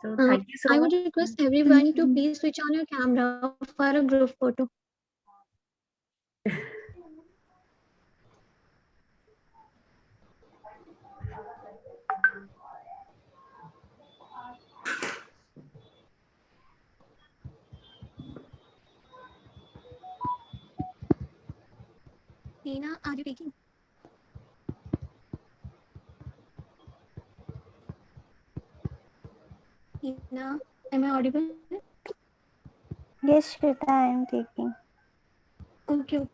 So thank you so I much. would request everyone to please switch on your camera for a group photo. Tina, are you taking? Tina, am I audible? Yes, Shweta, I am taking. Okay.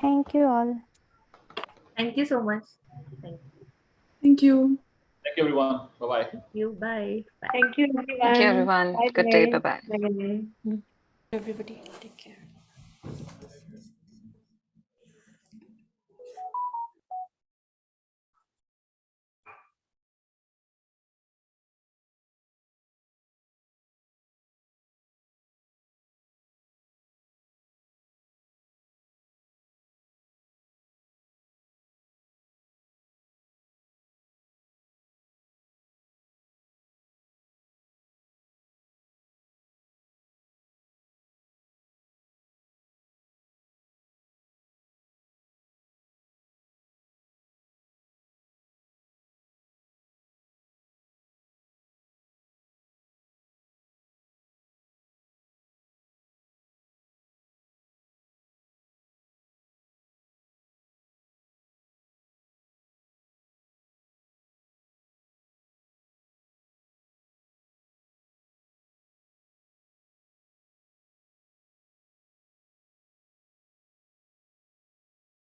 Thank you all. Thank you so much. Thank you. Thank you. Thank you, everyone. Bye-bye. Thank you. Bye. Bye. Thank you, everyone. Good day. Bye-bye. Everybody, take care.